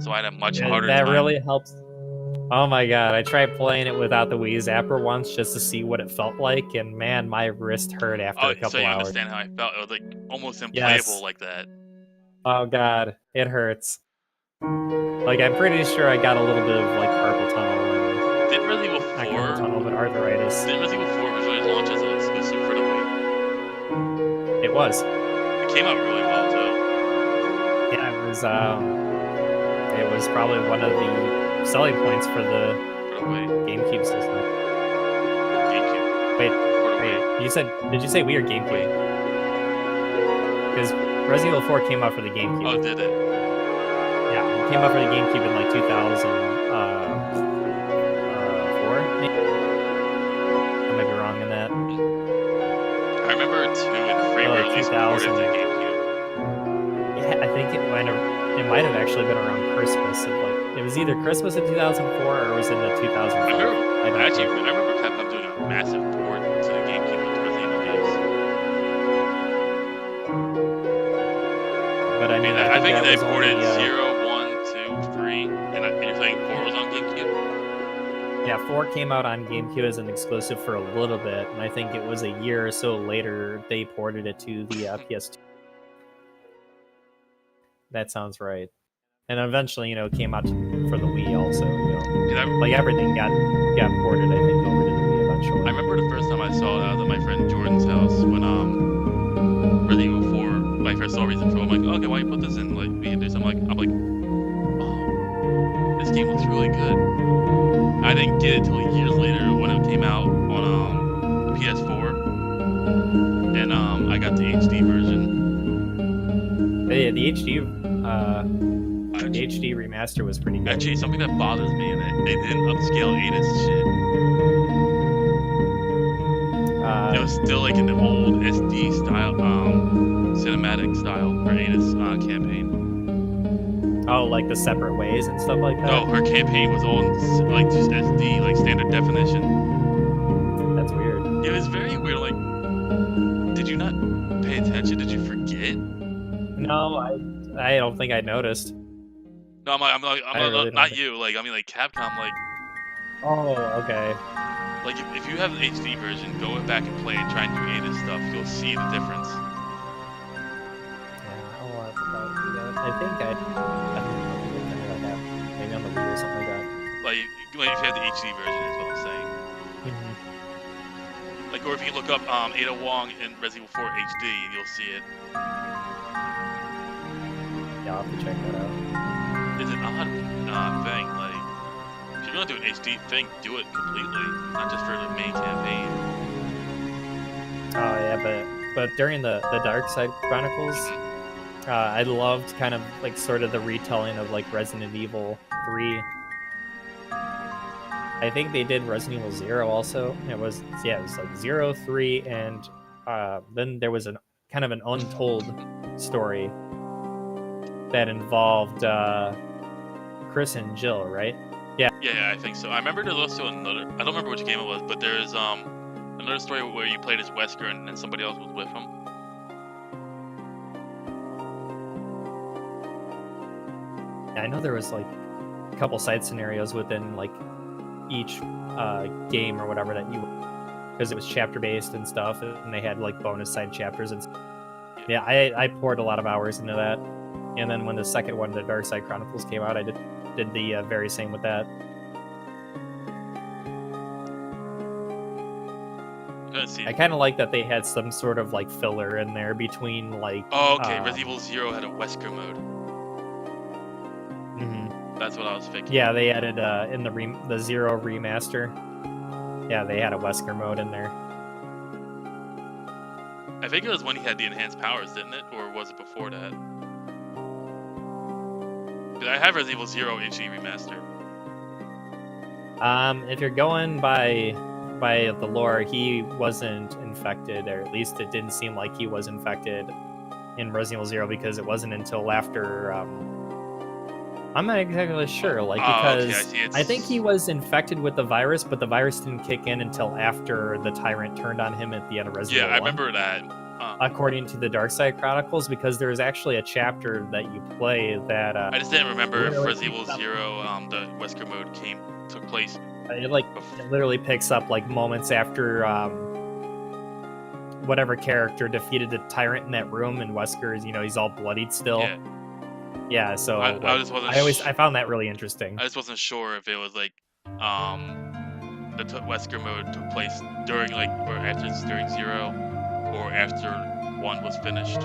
So I had a much harder That time. really helps. Oh my god, I tried playing it without the Wii Zapper once just to see what it felt like, and man, my wrist hurt after Oh, a so couple you hours. understand how I felt? It was like almost Yes. unplayable like that. Oh god, it hurts. Like, I'm pretty sure I got a little bit of like carpal tunnel and Did Resident Evil not carpal 4? tunnel, but arthritis. Did Resident Evil 4 originally launch as an exclusive for the Wii? It was. It came out really well too. Yeah, it was probably one of the selling points for the For the Wii. GameCube system. GameCube. Wait, For the Wii. did you say Wii or GameCube? Because Resident Evil 4 came out for the GameCube. Oh, did it? Yeah, it came out for the GameCube in like 2004, maybe? I might be wrong in that. I remember 2 and 3 were Like at least ported to 2000. GameCube. Yeah, I think it might have actually been around Christmas. It was either Christmas in 2004 or it was in the 2005. I remember Capcom doing a massive port to the GameCube with Resident Evil games. But I mean, I think that they was ported only, 0, 1, 2, 3, and you're saying 4 was on GameCube? Yeah, 4 came out on GameCube as an exclusive for a little bit, and I think it was a year or so later they ported it to the PS2. That sounds right. And eventually, it came out for the Wii also. Like everything got ported, I think, over to the Wii eventually. I remember the first time I saw it, I was at my friend Jordan's house when Resident Evil 4. My first saw Resident Evil 4. I'm like, okay, why you put this in? Like, we can do something. I'm like, oh, this game looks really good. I didn't get it till years later when it came out on the PS4, and I got the HD version. Yeah, the HD remaster was pretty good. Actually, something that bothers me in it, they didn't upscale Ada's shit. It was still like an old SD style, cinematic style for Ada's campaign. Oh, like the separate ways and stuff like that? No, her campaign was all in, like, just SD, like standard definition. That's weird. It was very weird. Like, did you not pay attention? Did you forget? No, I don't think I noticed. No, I'm really not you. Like, I mean, like Capcom. Like, oh, okay. like if you have the HD version, go back and play and try and do Ada's stuff. You'll see the difference. Yeah, I'll have to probably do that. I don't know what I have. Maybe on the Wii or something like that. Like, if you have the HD version, is what I'm saying. Like, or if you look up Ada Wong in Resident Evil 4 HD, you'll see it. Yeah, I'll have to check that out. It's an odd thing. Like, if you're gonna do an HD thing, do it completely, not just for the main campaign. Oh yeah, but during the Dark Side Chronicles, I loved kind of like sort of the retelling of like Resident Evil 3. I think they did Resident Evil 0 also. It was like 0, 3, and then there was an kind of an untold story that involved Chris and Jill, right? Yeah, I think so. I remember there was also another. I don't remember which game it was, but there's another story where you played as Wesker and then somebody else was with him. Yeah, I know there was like a couple side scenarios within like each game or whatever that you, because it was chapter based and stuff, and they had like bonus side chapters and stuff. Yeah, I poured a lot of hours into that, and then when the second one, the Dark Side Chronicles, came out, I did the very same with that. I kind of like that they had some sort of like filler in there between like. Oh, okay. Resident Evil 0 had a Wesker mode. Mm-hmm. That's what I was thinking. Yeah, they added in the 0 remaster. Yeah, they had a Wesker mode in there. I think it was when he had the enhanced powers, didn't it? Or was it before that? I have Resident Evil 0 HD remaster. If you're going by by the lore, he wasn't infected, or at least it didn't seem like he was infected in Resident Evil 0 because it wasn't until after. I'm not exactly sure, like because I think he was infected with the virus, but the virus didn't kick in until after the tyrant turned on him at the end of Resident Evil 1. Yeah, I remember that. According to the Dark Side Chronicles, because there's actually a chapter that you play that. I just didn't remember if Resident Evil 0, the Wesker mode took place. It literally picks up like moments after whatever character defeated the tyrant in that room, and Wesker's, he's all bloodied still. Yeah, so I just wasn't. I found that really interesting. I just wasn't sure if it was like the Wesker mode took place during during 0 or after 1 was finished.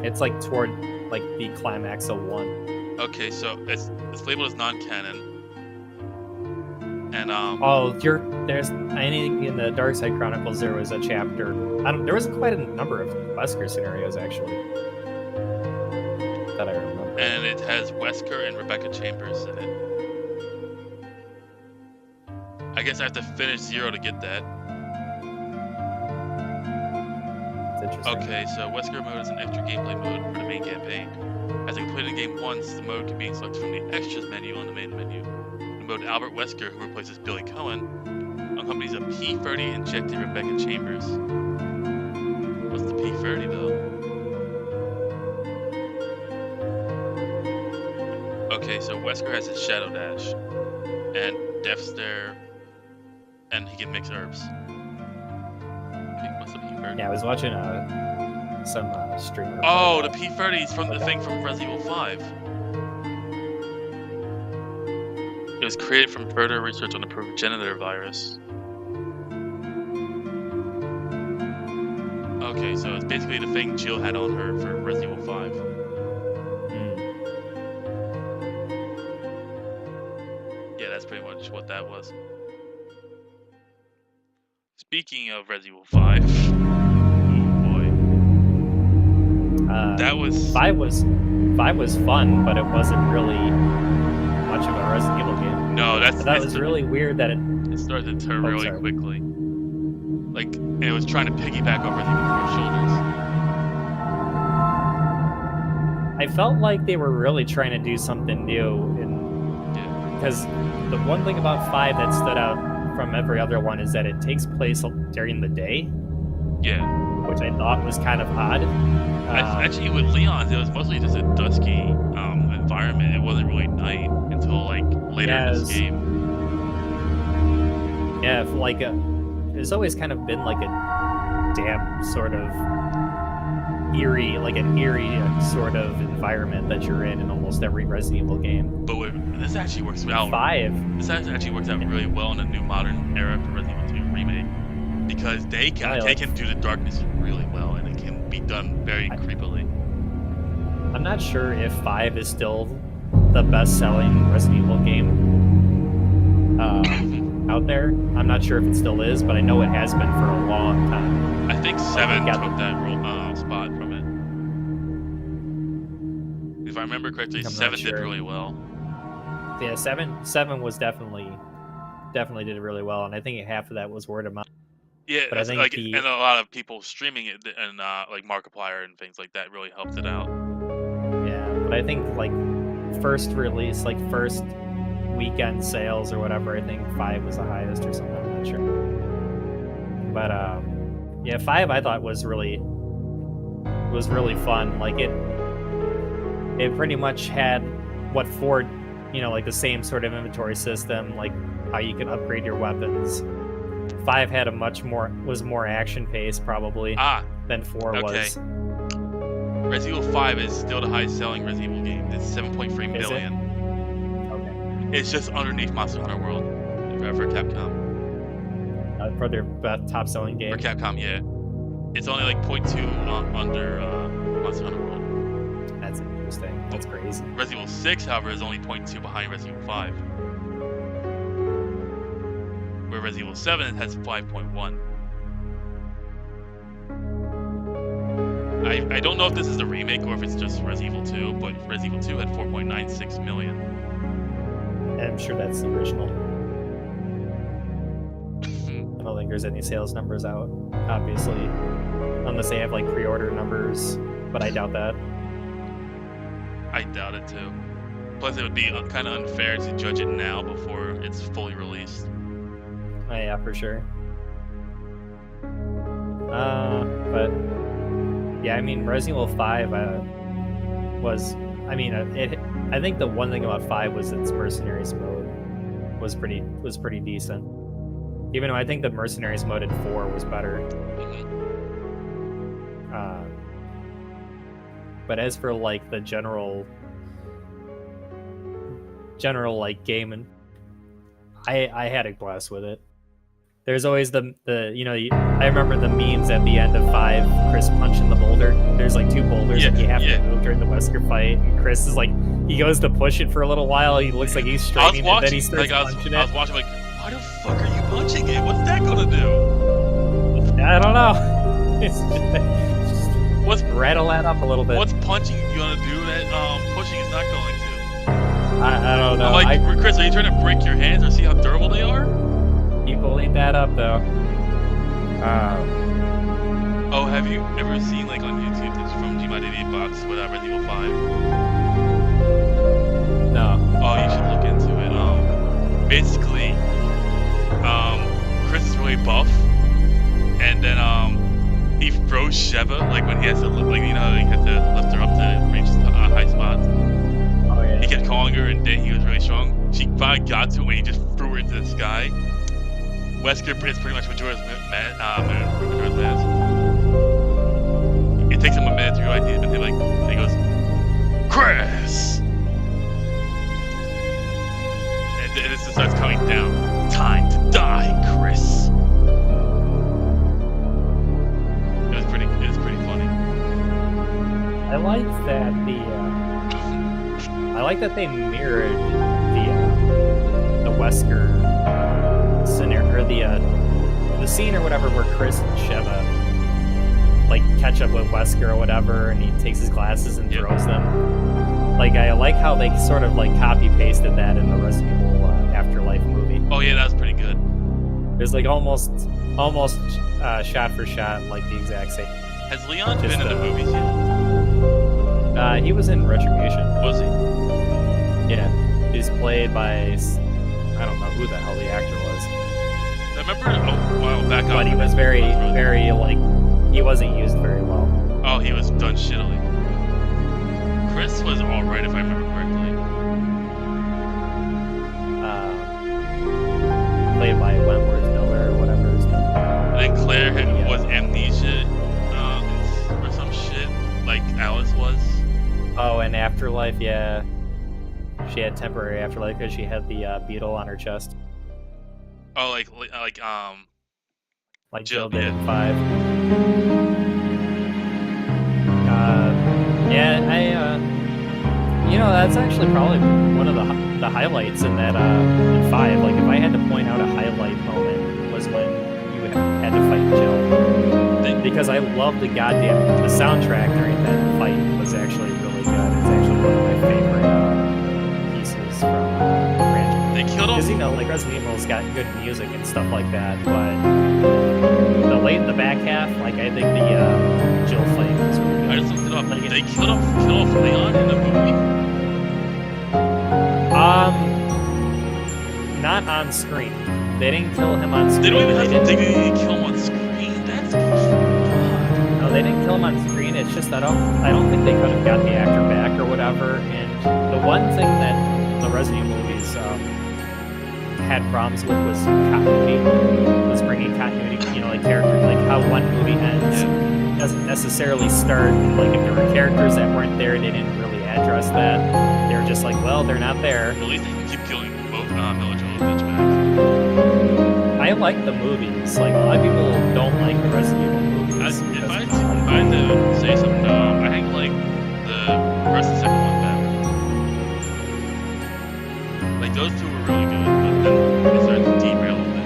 It's like toward like the climax of 1. Okay, so it's labeled as non-canon. And there's I think in the Dark Side Chronicles there was a chapter. There was quite a number of Wesker scenarios actually that I remember. And it has Wesker and Rebecca Chambers in it. I guess I have to finish 0 to get that. That's interesting. Okay, so Wesker mode is an extra gameplay mode for the main campaign. After completing the game once, the mode can be selected from the extras menu on the main menu. The mode Albert Wesker, who replaces Billy Cohen, accompanies a P30 injected Rebecca Chambers. What's the P30 though? Okay, so Wesker has his Shadow Dash and Death Stare, and he can mix herbs. What's the P30? Yeah, I was watching some streamer. Oh, the P30 is from the thing from Resident Evil 5. It was created from further research on the progenitor virus. Okay, so it's basically the thing Jill had on her for Resident Evil 5. Yeah, that's pretty much what that was. Speaking of Resident Evil 5, that was 5 was fun, but it wasn't really much of a Resident Evil game. No, that was really weird that it started to turn really quickly. Like, and it was trying to piggyback over Resident Evil 4's shoulders. I felt like they were really trying to do something new, because the one thing about 5 that stood out from every other one is that it takes place during the day. Yeah. Which I thought was kind of odd. Actually, with Leon's, it was mostly just a dusky environment. It wasn't really night until like later in this game. Yeah, it's always kind of been like a damp sort of eerie sort of environment that you're in almost every Resident Evil game. But this actually works out. 5. This actually works out really well in the new modern era for Resident Evil 2 remake, because they can do the darkness really well, and it can be done very creepily. I'm not sure if 5 is still the best-selling Resident Evil game out there. I'm not sure if it still is, but I know it has been for a long time. I think 7 took that spot from it. If I remember correctly, 7 did really well. Yeah, 7 was definitely did really well, and I think half of that was word of mouth. Yeah, but I think and a lot of people streaming it and like Markiplier and things like that really helped it out. Yeah, but I think like first release, like first weekend sales or whatever, I think 5 was the highest or something. I'm not sure. But yeah, 5 I thought was really fun. Like it pretty much had what 4, like the same sort of inventory system, like how you can upgrade your weapons. 5 had was more action paced probably than 4 was. Resident Evil 5 is still the highest selling Resident Evil game. It's 7.3 million. Okay. It's just underneath Monster Hunter World for Capcom. For their top selling game. For Capcom, yeah. It's only like 0.2 under Monster Hunter World. That's interesting. That's crazy. Resident Evil 6, however, is only 0.2 behind Resident Evil 5. Where Resident Evil 7 has 5.1. I don't know if this is a remake or if it's just Resident Evil 2, but Resident Evil 2 had 4.96 million. I'm sure that's the original. think there's any sales numbers out, obviously, unless they have like pre-order numbers, but I doubt that. I doubt it too. Plus, it would be kind of unfair to judge it now before it's fully released. Oh, yeah, for sure. But yeah, I mean, Resident Evil 5 was, I mean, I think the one thing about 5 was its Mercenaries mode was pretty decent. Even though I think the Mercenaries mode in 4 was better. But as for like the general like game, and I had a blast with it. There's always the I remember the memes at the end of 5, Chris punching the boulder. There's like 2 boulders and you have to move during the Wesker fight, and Chris is like, he goes to push it for a little while, he looks like he's straining, and then he starts punching it. I was watching like, why the fuck are you punching it? What's that gonna do? I don't know. It's just rattle that up a little bit. What's punching gonna do that pushing is not going to? I don't know. I'm like, Chris, are you trying to break your hands or see how durable they are? People eat that up though. Oh, have you ever seen like on YouTube that's from G-My88 Box with Resident Evil 5? No. Oh, you should look into it. Basically, Chris is really buff, and then he throws Sheva like when he has to like he has to lift her up to reach high spots. Oh yeah. He kept calling her, and then he was really strong. She finally got to it when he just threw her into the sky. Wesker is pretty much Majora's Mask. It takes him a minute to realize he's been hit, and he goes, Chris! And it just starts coming down. Time to die, Chris! It was pretty funny. I like that they mirrored the Wesker scenario, or the scene or whatever where Chris and Sheva like catch up with Wesker or whatever, and he takes his glasses and throws them. Like, I like how they sort of like copy pasted that in the Resident Evil Afterlife movie. Oh yeah, that was pretty good. There's like almost shot for shot like the exact same. Has Leon been in the movies yet? He was in Retribution. Was he? Yeah, he's played by, I don't know who the hell the actor was. I remember a while back. But he was very, like, he wasn't used very well. Oh, he was done shittily. Chris was alright if I remember correctly. Played by Wentworth Miller or whatever his name. And then Claire was amnesia or some shit, like Alice was. Oh, and Afterlife, yeah. She had temporary afterlife because she had the beetle on her chest. Oh, like Jill did in 5. That's actually probably one of the highlights in that in 5. Like, if I had to point out a highlight moment, was when you had to fight Jill. Because I love the soundtrack during that fight was actually really good. It's actually one of my favorite pieces from the franchise. They killed him. Because, like, Resident Evil's got good music and stuff like that, but the back half, like, I think the Jill fight was really good. I just looked it up. They killed off Leon in the movie? Not on screen. They didn't kill him on screen. They didn't even kill him on screen. That's God. No, they didn't kill him on screen. It's just I don't think they could have got the actor back or whatever. And the one thing that the Resident Evil movies had problems with was continuity. Was bringing continuity. Like characters, like how one movie ends doesn't necessarily start. Like if there were characters that weren't there, they didn't really address that. They were just like, well, they're not there. At least they can keep killing Mila Jovovich back. I like the movies. Like, a lot of people don't like the Resident Evil movies. If I had to say something, I think like the first and second one better. Like those two were really good, but then they started to derail a little bit.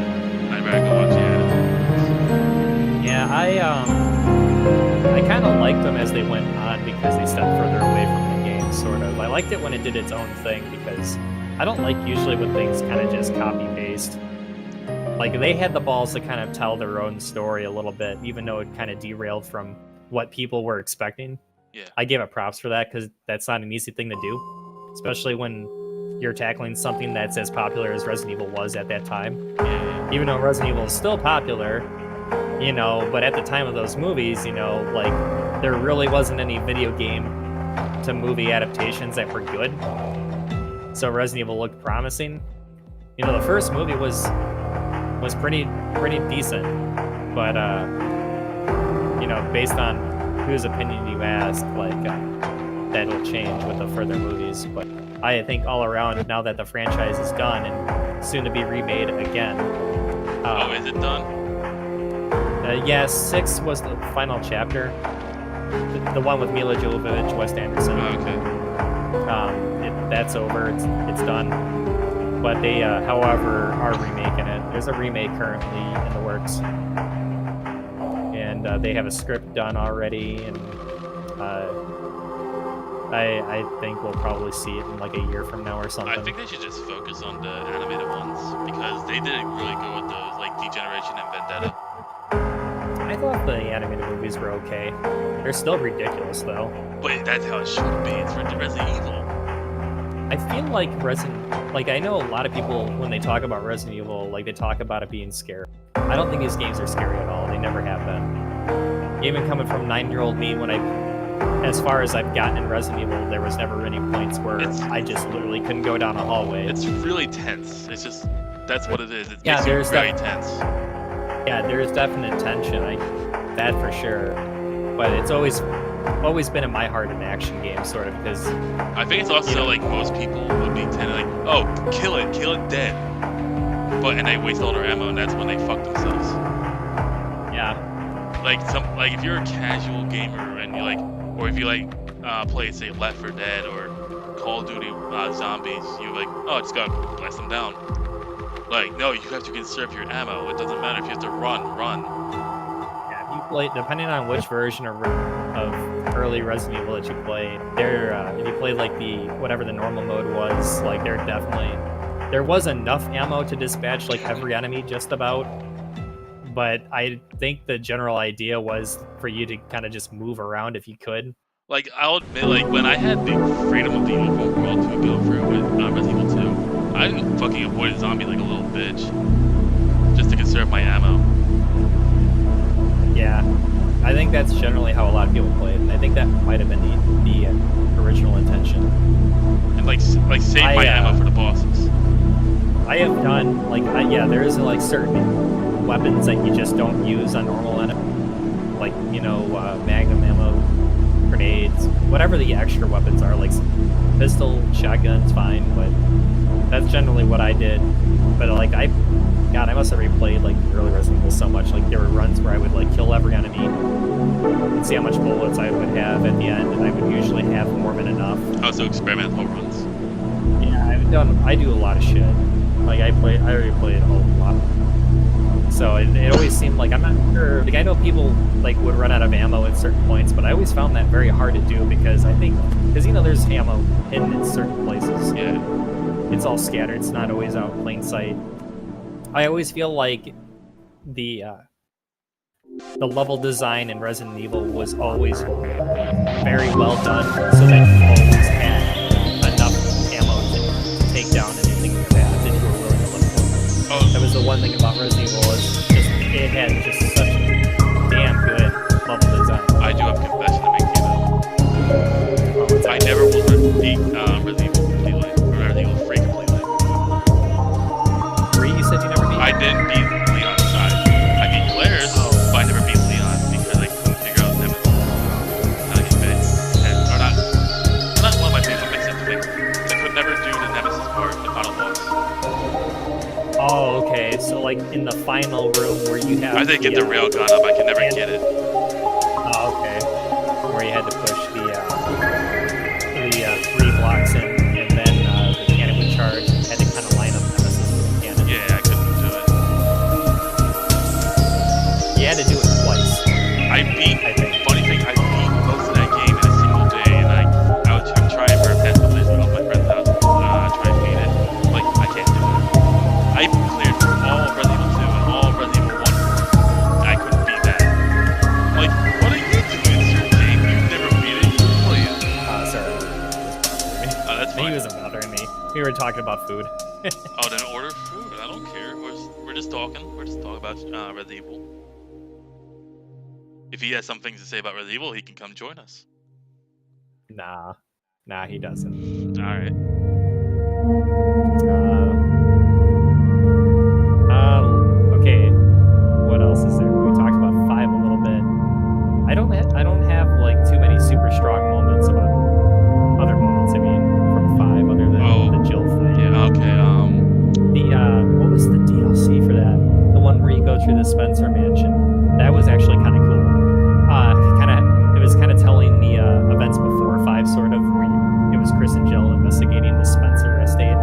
I'd rather go watch the animated. Yeah, I kind of liked them as they went on because they stepped further away from the game, sort of. I liked it when it did its own thing because I don't like usually when things kind of just copy-paste. like they had the balls to kind of tell their own story a little bit, even though it kind of derailed from what people were expecting. Yeah. I give it props for that because that's not an easy thing to do, especially when you're tackling something that's as popular as Resident Evil was at that time. Yeah. Even though Resident Evil is still popular, you know, but at the time of those movies, you know, like there really wasn't any video game to movie adaptations that were good. So Resident Evil looked promising. You know, the first movie was pretty decent, but you know, based on whose opinion you ask, like that'll change with the further movies. But I think all around, now that the franchise is done and soon to be remade again. Oh, is it done? Yeah, 6 was the final chapter. The one with Mila Jovovich, Wes Anderson. Oh, okay. That's over. It's done. But they, however, are remaking it. There's a remake currently in the works, and they have a script done already. And I think we'll probably see it in like a year from now or something. I think they should just focus on the animated ones because they did really good with those, like Degeneration and Vendetta. I thought the animated movies were okay. They're still ridiculous though. But that's how it should be. It's for Resident Evil. I feel like I know a lot of people when they talk about Resident Evil, like they talk about it being scary. I don't think these games are scary at all. They never have been. Even coming from 9-year-old me, as far as I've gotten in Resident Evil, there was never any points where I just literally couldn't go down a hallway. It's really tense. It's just, that's what it is. It's very tense. Yeah, there's definite tension, that for sure. But it's always been in my heart an action game, sort of, because I think it's also like most people would be tending like, oh, kill it dead. And they waste all their ammo, and that's when they fuck themselves. Yeah. Like if you're a casual gamer and you like, or if you like play say Left 4 Dead or Call of Duty Zombies, you like, oh, just gotta blast them down. Like, no, you have to conserve your ammo. It doesn't matter if you have to run. Yeah, if you play, depending on which version of early Resident Evil that you play, if you play like whatever the normal mode was, like there was enough ammo to dispatch like every enemy just about. But I think the general idea was for you to kind of just move around if you could. Like, I'll admit, like, when I had the freedom of the open world to go through with Resident Evil 2, I fucking avoided zombie like a little bitch. Just to conserve my ammo. Yeah. I think that's generally how a lot of people play it, and I think that might have been the original intention. And, like save my ammo for the bosses. I have done, there is, like, certain weapons that you just don't use on normal enemies. Like, you know, magnum ammo, grenades, whatever the extra weapons are, like pistol, shotgun's fine, but that's generally what I did. But like I must have replayed like the early Resident Evil so much. Like there were runs where I would like kill every enemy and see how much bullets I would have at the end, and I would usually have more than enough. Oh, so experimental runs. Yeah, I do a lot of shit. Like I already played a whole lot. So it always seemed like, I'm not sure, like I know people like would run out of ammo at certain points, but I always found that very hard to do because you know, there's ammo hidden in certain places. Yeah. It's all scattered, it's not always out in plain sight. I always feel like the level design in Resident Evil was always very well done, so that you always had enough ammo to take down anything in the path that you were willing to look for. Oh. That was the one thing about Resident Evil, is just it had just such damn good level design. I do have a confession to make to you though. I never will beat Resident Evil completely, or Resident Evil 3 completely. 3, you said you never beat? I didn't beat Leon's side. I beat Claire's, but I never beat Leon because I couldn't figure out Nemesis. Not like not one of my favorite mixed things. I could never do the Nemesis part, the final boss. Oh, okay. So like in the final room where you have I didn't get the railgun up, I could never get it. Oh, okay. Where you had to push the 3 blocks in, and then the cannon would charge, and had to kind of line up Nemesis with the cannon. Yeah, I couldn't do it. You had to do it twice. I think. Funny thing, I beat most of that game in a single day, and I was trying for a past couple days ago at my friend's house, try to beat it. Like, I can't do it. I cleared all of Resident Evil 2. I We were talking about food. Oh, then order food. I don't care. We're just talking. We're just talking about Resident Evil. If he has some things to say about Resident Evil, he can come join us. Nah, he doesn't. All right. Okay. What else is there? We talked about 5 a little bit. I don't have like too many super strong moments about other moments. I mean, from 5 other than the Jill fight. Yeah. Okay. What was the DLC for that? The one where you go through the Spencer mansion. That was actually kind of cool. It was kind of telling the events before 5, sort of, where it was Chris and Jill investigating the Spencer estate,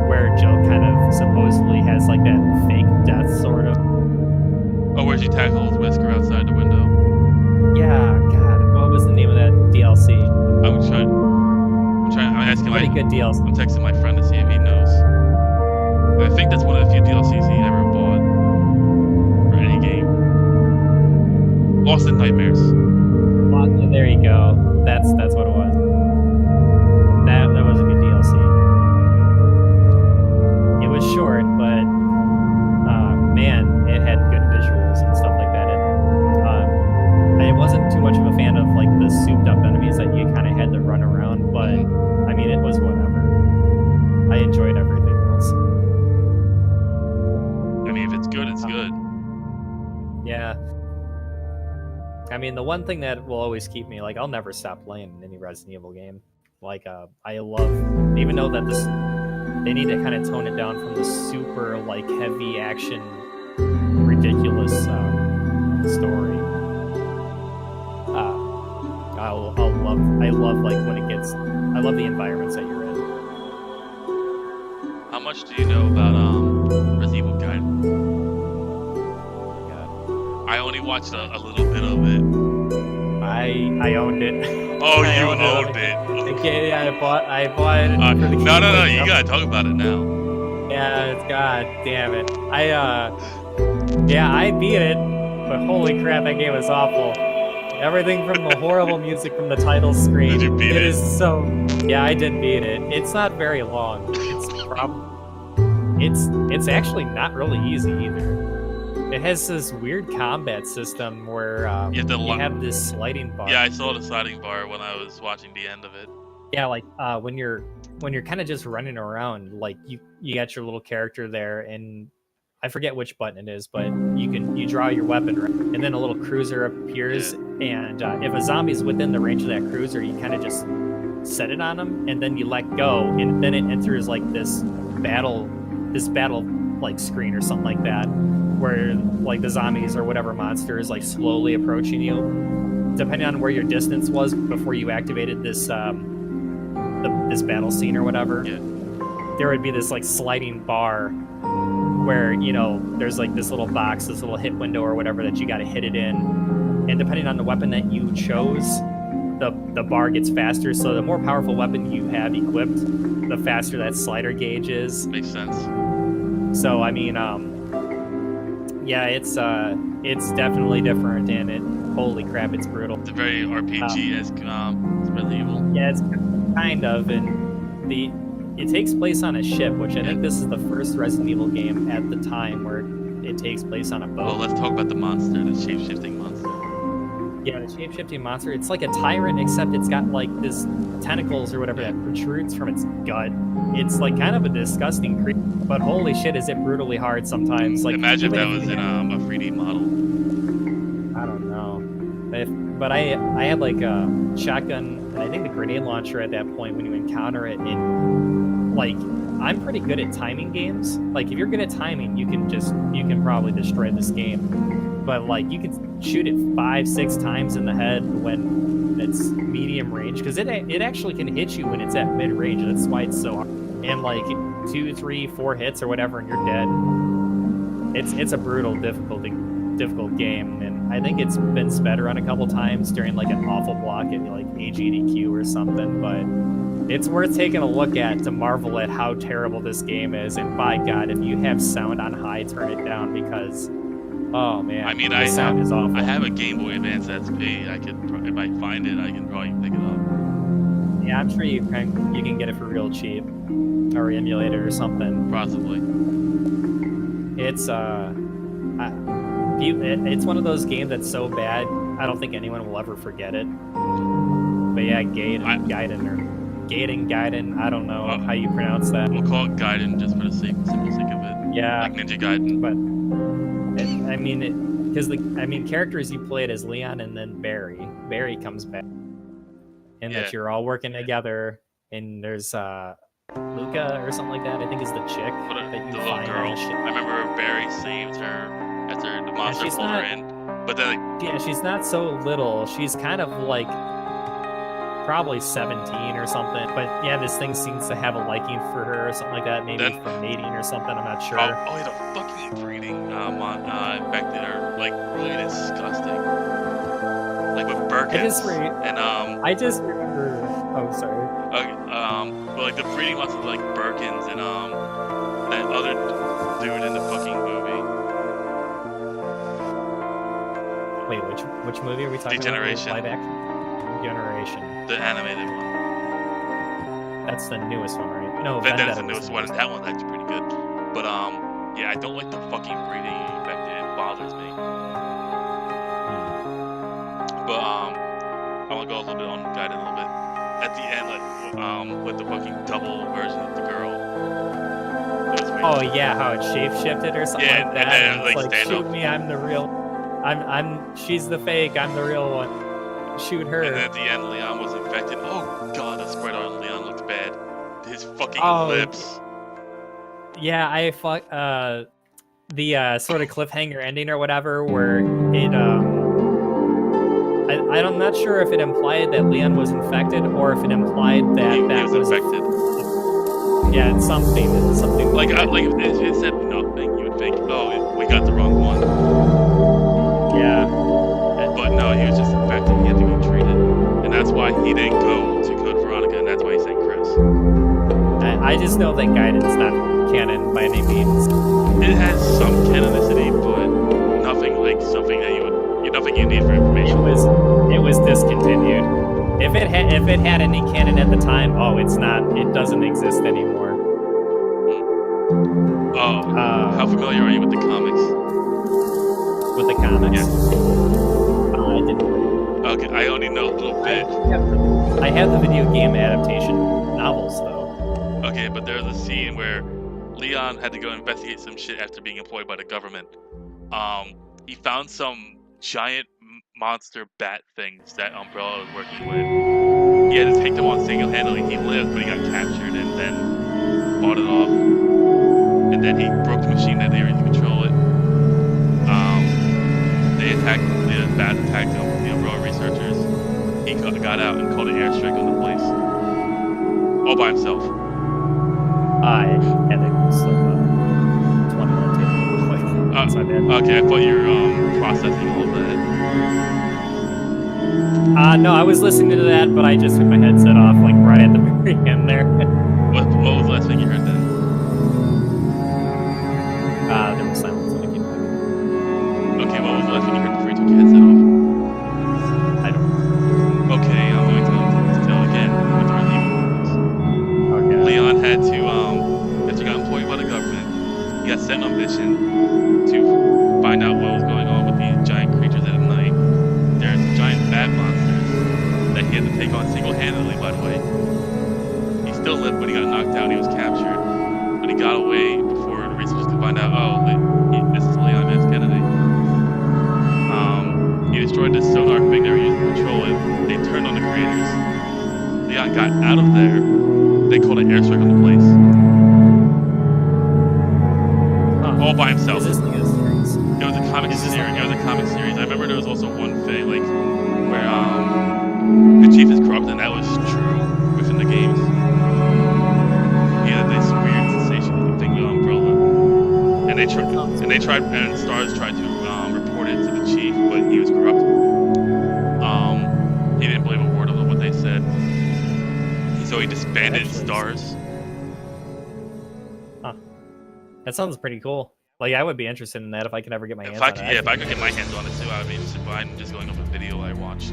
where Jill kind of supposedly has like that fake death, sort of. Oh, where she tackles Whisker outside the window. Yeah, God, what was the name of that DLC? I'm asking Pretty good DLC. I'm texting my friend to see if he knows. I think that's one of the few DLCs he ever bought for any game. Lost in Nightmares. There you go. That's what it was. That was a good DLC. It was short, but man, it had good visuals and stuff like that. I wasn't too much of a fan of like the souped up enemies that you kind of had to run around, but I mean, it was whatever. I enjoyed everything else. I mean, if it's good, it's good. Yeah. I mean, the one thing that will always keep me, like, I'll never stop playing any Resident Evil game. Like, I love, even though that they need to kind of tone it down from the super, like, heavy action, ridiculous story. I love, like, when it gets, I love the environments that you're in. How much do you know about Resident Evil Gaiden? I only watched a little bit of it. I owned it. Oh, you owned it. Okay, yeah, I bought it for the No, you gotta talk about it now. Yeah, god damn it. I beat it, but holy crap, that game was awful. Everything from the horrible music from the title screen. Did you beat it? It is so... Yeah, I did beat it. It's not very long. It's actually not really easy either. It has this weird combat system where you have this sliding bar. Yeah, I saw the sliding bar when I was watching the end of it. Yeah, like when you're kind of just running around, like you got your little character there, and I forget which button it is, but you draw your weapon, right? And then a little cruiser appears, and if a zombie's within the range of that cruiser, you kind of just set it on them, and then you let go, and then it enters like this battle like screen or something like that, where like the zombies or whatever monster is like slowly approaching you, depending on where your distance was before you activated this this battle scene or whatever. Yeah. There would be this like sliding bar where, you know, there's like this little box, this little hit window or whatever that you got to hit it in, and depending on the weapon that you chose, the bar gets faster. So the more powerful weapon you have equipped, the faster that slider gauge is. Makes sense. So I mean, yeah, it's definitely different, and holy crap, it's brutal. It's a very RPG-esque Resident Evil. Yeah, it's kind of, and it takes place on a ship, which I think this is the first Resident Evil game at the time where it takes place on a boat. Well, let's talk about the monster, the shape-shifting monster. Yeah, the shape-shifting monster. It's like a tyrant, except it's got like this tentacles or whatever that protrudes from its gut. It's like kind of a disgusting creature, but holy shit, is it brutally hard sometimes. Like, imagine that was in a 3D model. I don't know. But I had like a shotgun and I think the grenade launcher at that point when you encounter it. And like, I'm pretty good at timing games. Like, if you're good at timing, you can probably destroy this game. But like, you can shoot it 5-6 times in the head when it's medium range, because it actually can hit you when it's at mid range. That's why it's so hard. And like 2, 3, 4 hits or whatever, and you're dead. It's a brutal, difficult game, and I think it's been sped around a couple times during like an awful block at like AGDQ or something. But it's worth taking a look at to marvel at how terrible this game is. And by God, if you have sound on high, turn it down, because oh man, I mean, the sound is awful. I have a Game Boy Advance SP. If I find it, I can probably pick it up. Yeah, I'm sure you can get it for real cheap, or emulate it or something. Possibly. It's it's one of those games that's so bad, I don't think anyone will ever forget it. But yeah, Gaiden, I don't know how you pronounce that. We'll call it Gaiden just for the simple sake of it. Yeah. Like Ninja Gaiden. But characters you played as Leon and then Barry. Barry comes back, and that you're all working together. And there's Luca or something like that. I think is the chick that you the find little girl. on the ship. I remember Barry saved her after the monster pulled her in. But then, yeah, she's not so little. She's kind of like probably 17 or something. But yeah, this thing seems to have a liking for her or something like that. Maybe from mating or something. I'm not sure. Oh, the fucking breeding infected are like really disgusting. Like with Birkins. I just remember. Oh, sorry. Okay, but like the breeding monsters like Birkins and that other dude in the fucking movie. Wait, which movie are we talking Degeneration. about? Live action? Degeneration. The animated one. That's the newest one, right? No, Vendetta's the newest one, and that one's actually pretty good. But yeah, I don't like the fucking breeding infected. It bothers me. But I want to go a little bit on Gaiden a little bit. At the end, like with the fucking double version of the girl. Oh yeah, how it shape-shifted or something like that. And then, like shoot me, I'm the real. She's the fake. I'm the real one. Shoot her. And then at the end, Leon was infected. Oh god, the spread on Leon looked bad. His fucking lips. Yeah, the sort of cliffhanger ending or whatever, where it I'm not sure if it implied that Leon was infected or if it implied that he was infected. Yeah, it's something. Like if it said nothing, you would think, oh, we got the wrong one. Yeah. But no, he was just infected. He had to be treated, and that's why he didn't go to Code Veronica, and that's why he sent Chris. I just know that Gaiden's not canon by any means. It has some canonicity, but nothing like something that nothing you need for information. It was discontinued. If it had any canon at the time, it doesn't exist anymore. Oh, how familiar are you with the comics? With the comics? Yeah. I didn't. Okay, I only know a little bit. I have the video game adaptation novels, though. Okay, but there's a scene where Leon had to go investigate some shit after being employed by the government. He found some giant monster bat things that Umbrella was working with. He had to take them on single-handedly. He lived, but he got captured and then fought it off. And then he broke the machine that they were using to control it. The bats attacked the Umbrella researchers. He got out and called an airstrike on the place. All by himself. I had to slip 21 tape. Okay, I thought you were processing all of that. No, I was listening to that, but I just took my headset off, like right at the very end there. What was the last thing you heard then? There was silence when I came back. Okay, what was the last thing you heard before you took your headset off? I don't remember. Okay, I'm going to tell again with the relieving words. Okay. Leon had to, after he got employed by the government, he got sent on a mission to find out what was going on with these giant creatures at night. There's giant bat monsters that he had to take on single-handedly, by the way. He still lived, but he got knocked out. He was captured. But he got away before the researchers could find out, this is Leon S. Kennedy. He destroyed this sonar thing they were using to control it. They turned on the creators. Leon got out of there. They called an airstrike on the place. All by himself. Is this like a series? It was a comic series. I remember there was also one thing where the chief is corrupt, and that was true within the games. He had this weird sensation thing with Umbrella, and Stars tried to report it to the chief, but he was corrupt. He didn't believe a word of what they said, so he disbanded Stars. Huh. That sounds pretty cool. Like, I would be interested in that if I could ever get my hands on it. Yeah, if I could get my hands on it too, I would be interested, but I'm just going off a video I watched.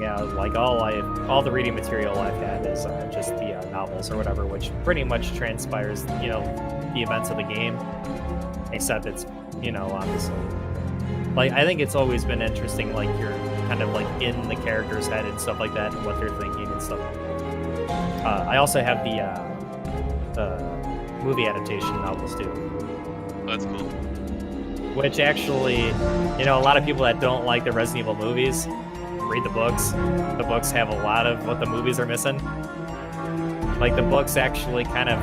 Yeah, like all the reading material I've had is just the novels or whatever, which pretty much transpires, the events of the game, except it's, obviously, like, I think it's always been interesting, like, you're kind of like in the character's head and stuff like that, and what they're thinking and stuff. I also have the movie adaptation novels too. That's cool. Which actually, a lot of people that don't like the Resident Evil movies read the books. The books have a lot of what the movies are missing. Like, the books actually kind of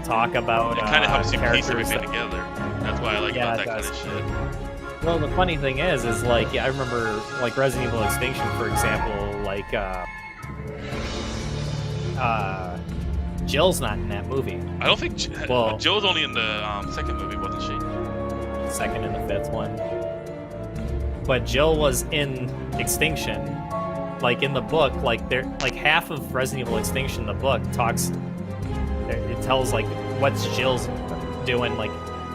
talk about it kind of helps you piece characters everything together. That's why I like about that kind of shit. Well, the funny thing is like, I remember, like, Resident Evil Extinction, for example, like, Jill's not in that movie. I don't think Jill's only in the second movie, wasn't she? Second and the fifth one. But Jill was in Extinction. Like, in the book, like, half of Resident Evil Extinction, the book, it tells, like, what's Jill's doing. Like,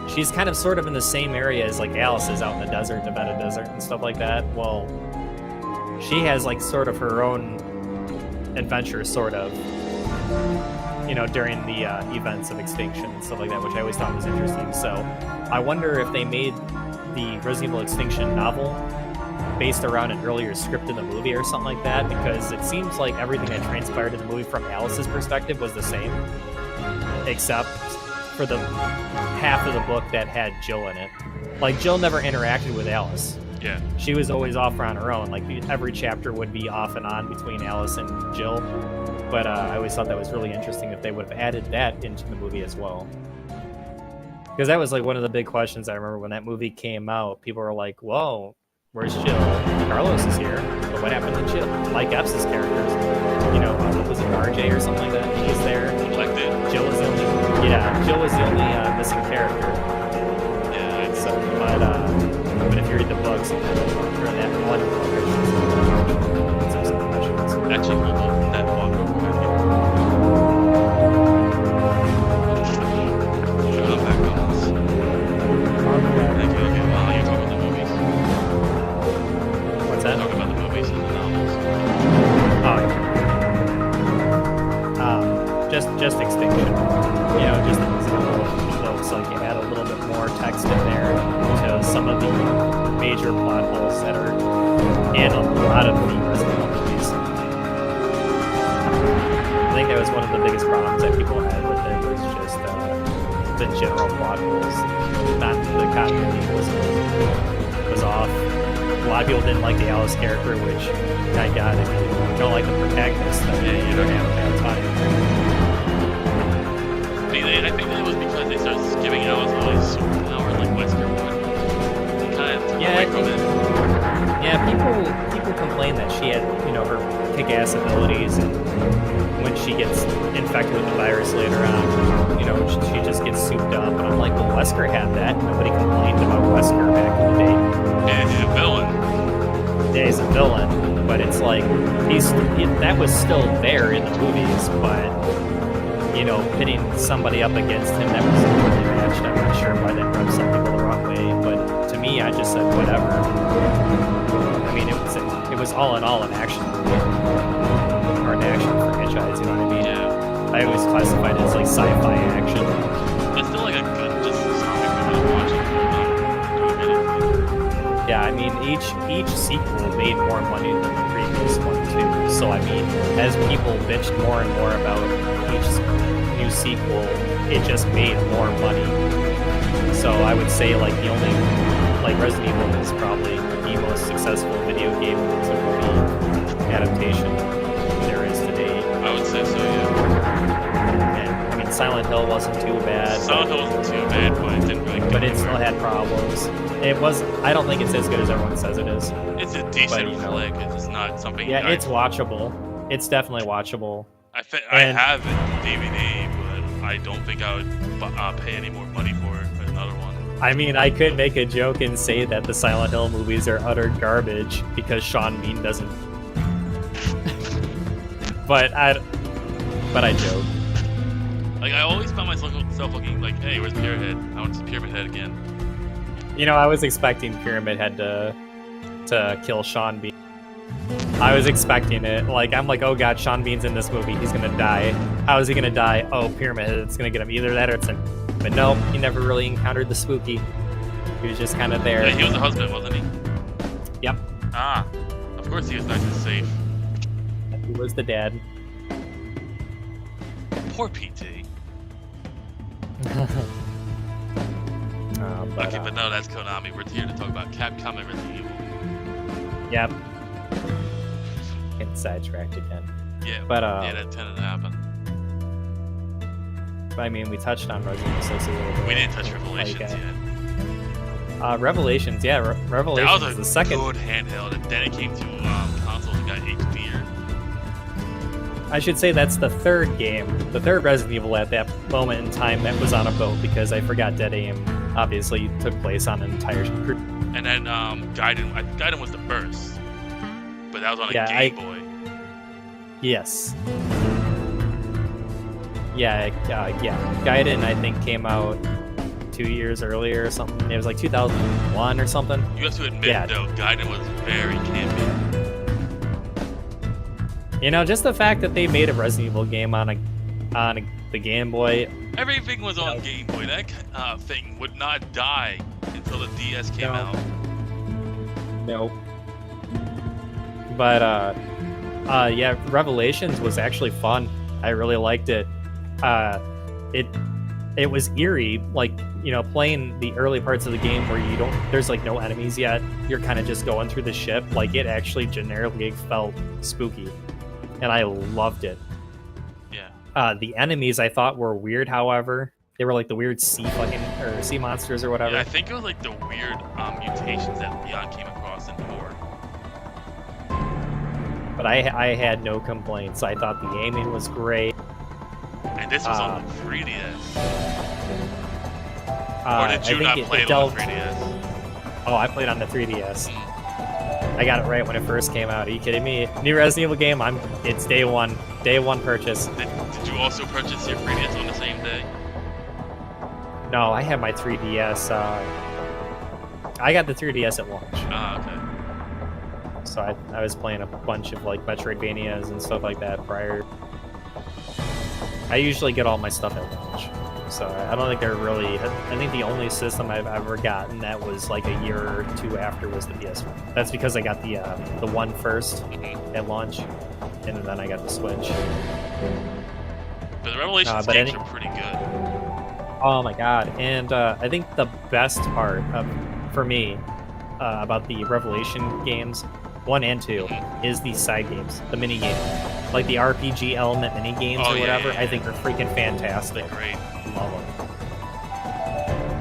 she's kind of sort of in the same area as, like, Alice is out in the desert, Nevada desert, and stuff like that. Well, she has, like, sort of her own adventure, sort of, during the events of Extinction and stuff like that, which I always thought was interesting. So I wonder if they made the Resident Evil Extinction novel based around an earlier script in the movie or something like that, because it seems like everything that transpired in the movie from Alice's perspective was the same, except for the half of the book that had Jill in it. Like, Jill never interacted with Alice. Yeah. She was always off on her own. Like, every chapter would be off and on between Alice and Jill. But I always thought that was really interesting if they would have added that into the movie as well. Because that was, like, one of the big questions I remember when that movie came out. People were like, whoa, where's Jill? Carlos is here, but what happened to Jill? Mike Epps' characters. Was it RJ or something like that? He's there. Jill was the only missing character. Yeah. So, but if you read the books, you're in that one book. It's some questions. Actually, hold on. That book. What's that? Talk about the movies and the novels. Just Extinction. Just an example of those. Like, you add a little bit more text in there to some of the major plot holes that are in a lot of the Resident Evil movies. I think that was one of the biggest problems that people had with it, was just the general plot holes. Not the continuity was off. A lot of people didn't like the Alice character, which I got it. If you don't like the protagonist, then you don't have a bad time. I think that was because they started giving Alice all these superpowers like Wesker would. They kind of took away from it. Yeah, people complain that she had, her kick-ass abilities, and when she gets infected with the virus later on, she just gets souped up. And I'm like, well, Wesker had that. Nobody complained about Wesker back in the day. Yeah, he's a villain. Yeah, he's a villain, but it's like, that was still there in the movies, but pitting somebody up against him that was really matched, I'm not sure why that rubbed some people the wrong way, but to me, I just said whatever. I mean, it was all in all an action movie, or an action franchise, you know what I mean? Yeah. I always classified it as like sci-fi action. It's still like a good, just zombie movie to watch. Yeah, I mean, each sequel made more money than the previous one too. So I mean, as people bitched more and more about each new sequel, it just made more money. So I would say, like, the only, like, Resident Evil is probably the most successful video game to movie adaptation there is today. I would say so, yeah. And I mean, Silent Hill wasn't too bad. Silent Hill wasn't too bad, but it didn't really. But it still had problems. It was. I don't think it's as good as everyone says it is. It's a decent flick. It's not something. Yeah, it's watchable. It's definitely watchable. I have it DVD, but I don't think I would pay any more money for another one. I mean, I could make a joke and say that the Silent Hill movies are utter garbage because Sean Bean doesn't. but I joke. Like, I always found myself looking like, hey, where's Pyramid Head? I want to see Pyramid Head again. I was expecting Pyramid Head to kill Sean Bean. I was expecting it. Like, I'm like, oh god, Sean Bean's in this movie. He's gonna die. How is he gonna die? Oh, Pyramid Head's gonna get him. Either that or it's him. But no, he never really encountered the spooky. He was just kind of there. Yeah, he was the husband, wasn't he? Yep. Ah, of course he was nice and safe. He was the dad. Poor PT. But no, that's Konami. We're here to talk about Capcom and Resident Evil. Yep. Getting sidetracked again. Yeah, but yeah, that tended to happen. But I mean, we touched on Resident Evil 6 a little bit. We didn't touch Revelations yet. Revelations, yeah, Revelations. That was a the second good handheld, and then it came to consoles and got HD'er. I should say that's the third game, the third Resident Evil at that moment in time that was on a boat, because I forgot Dead Aim obviously took place on an entire crew. And then Gaiden was the first, but that was on a Game Boy. Yes. Yeah, Gaiden I think came out 2 years earlier or something. It was like 2001 or something. You have to admit, though, Gaiden was very campy. You know, just the fact that they made a Resident Evil game on the Game Boy. Everything was on Game Boy. That thing would not die until the DS came out. Nope. But yeah, Revelations was actually fun. I really liked it. It was eerie, like, you know, playing the early parts of the game where there's like no enemies yet. You're kind of just going through the ship. Like, it actually generically felt spooky, and I loved it. Yeah. The enemies I thought were weird, however. They were like the weird sea monsters or whatever. Yeah, I think it was like the weird mutations that Leon came across in 4. But I had no complaints. I thought the aiming was great. And this was on the 3DS. Or did you not play it on the 3DS? Oh, I played on the 3DS. I got it right when it first came out. Are you kidding me? New Resident Evil game, it's day one purchase. Did you also purchase your 3DS on the same day? No, I had my 3DS. I got the 3DS at launch. Ah, okay. So I was playing a bunch of like Metroidvanias and stuff like that prior. I usually get all my stuff at launch. So I don't think they're really... I think the only system I've ever gotten that was like a year or two after was the PS1. That's because I got the one first at launch, and then I got the Switch. But the Revelations games are pretty good. Oh my god. And I think the best part for me about the Revelation games, 1 and 2, is the side games, the mini games. Like the RPG element mini games or whatever, I think are freaking fantastic. They're great. Love them.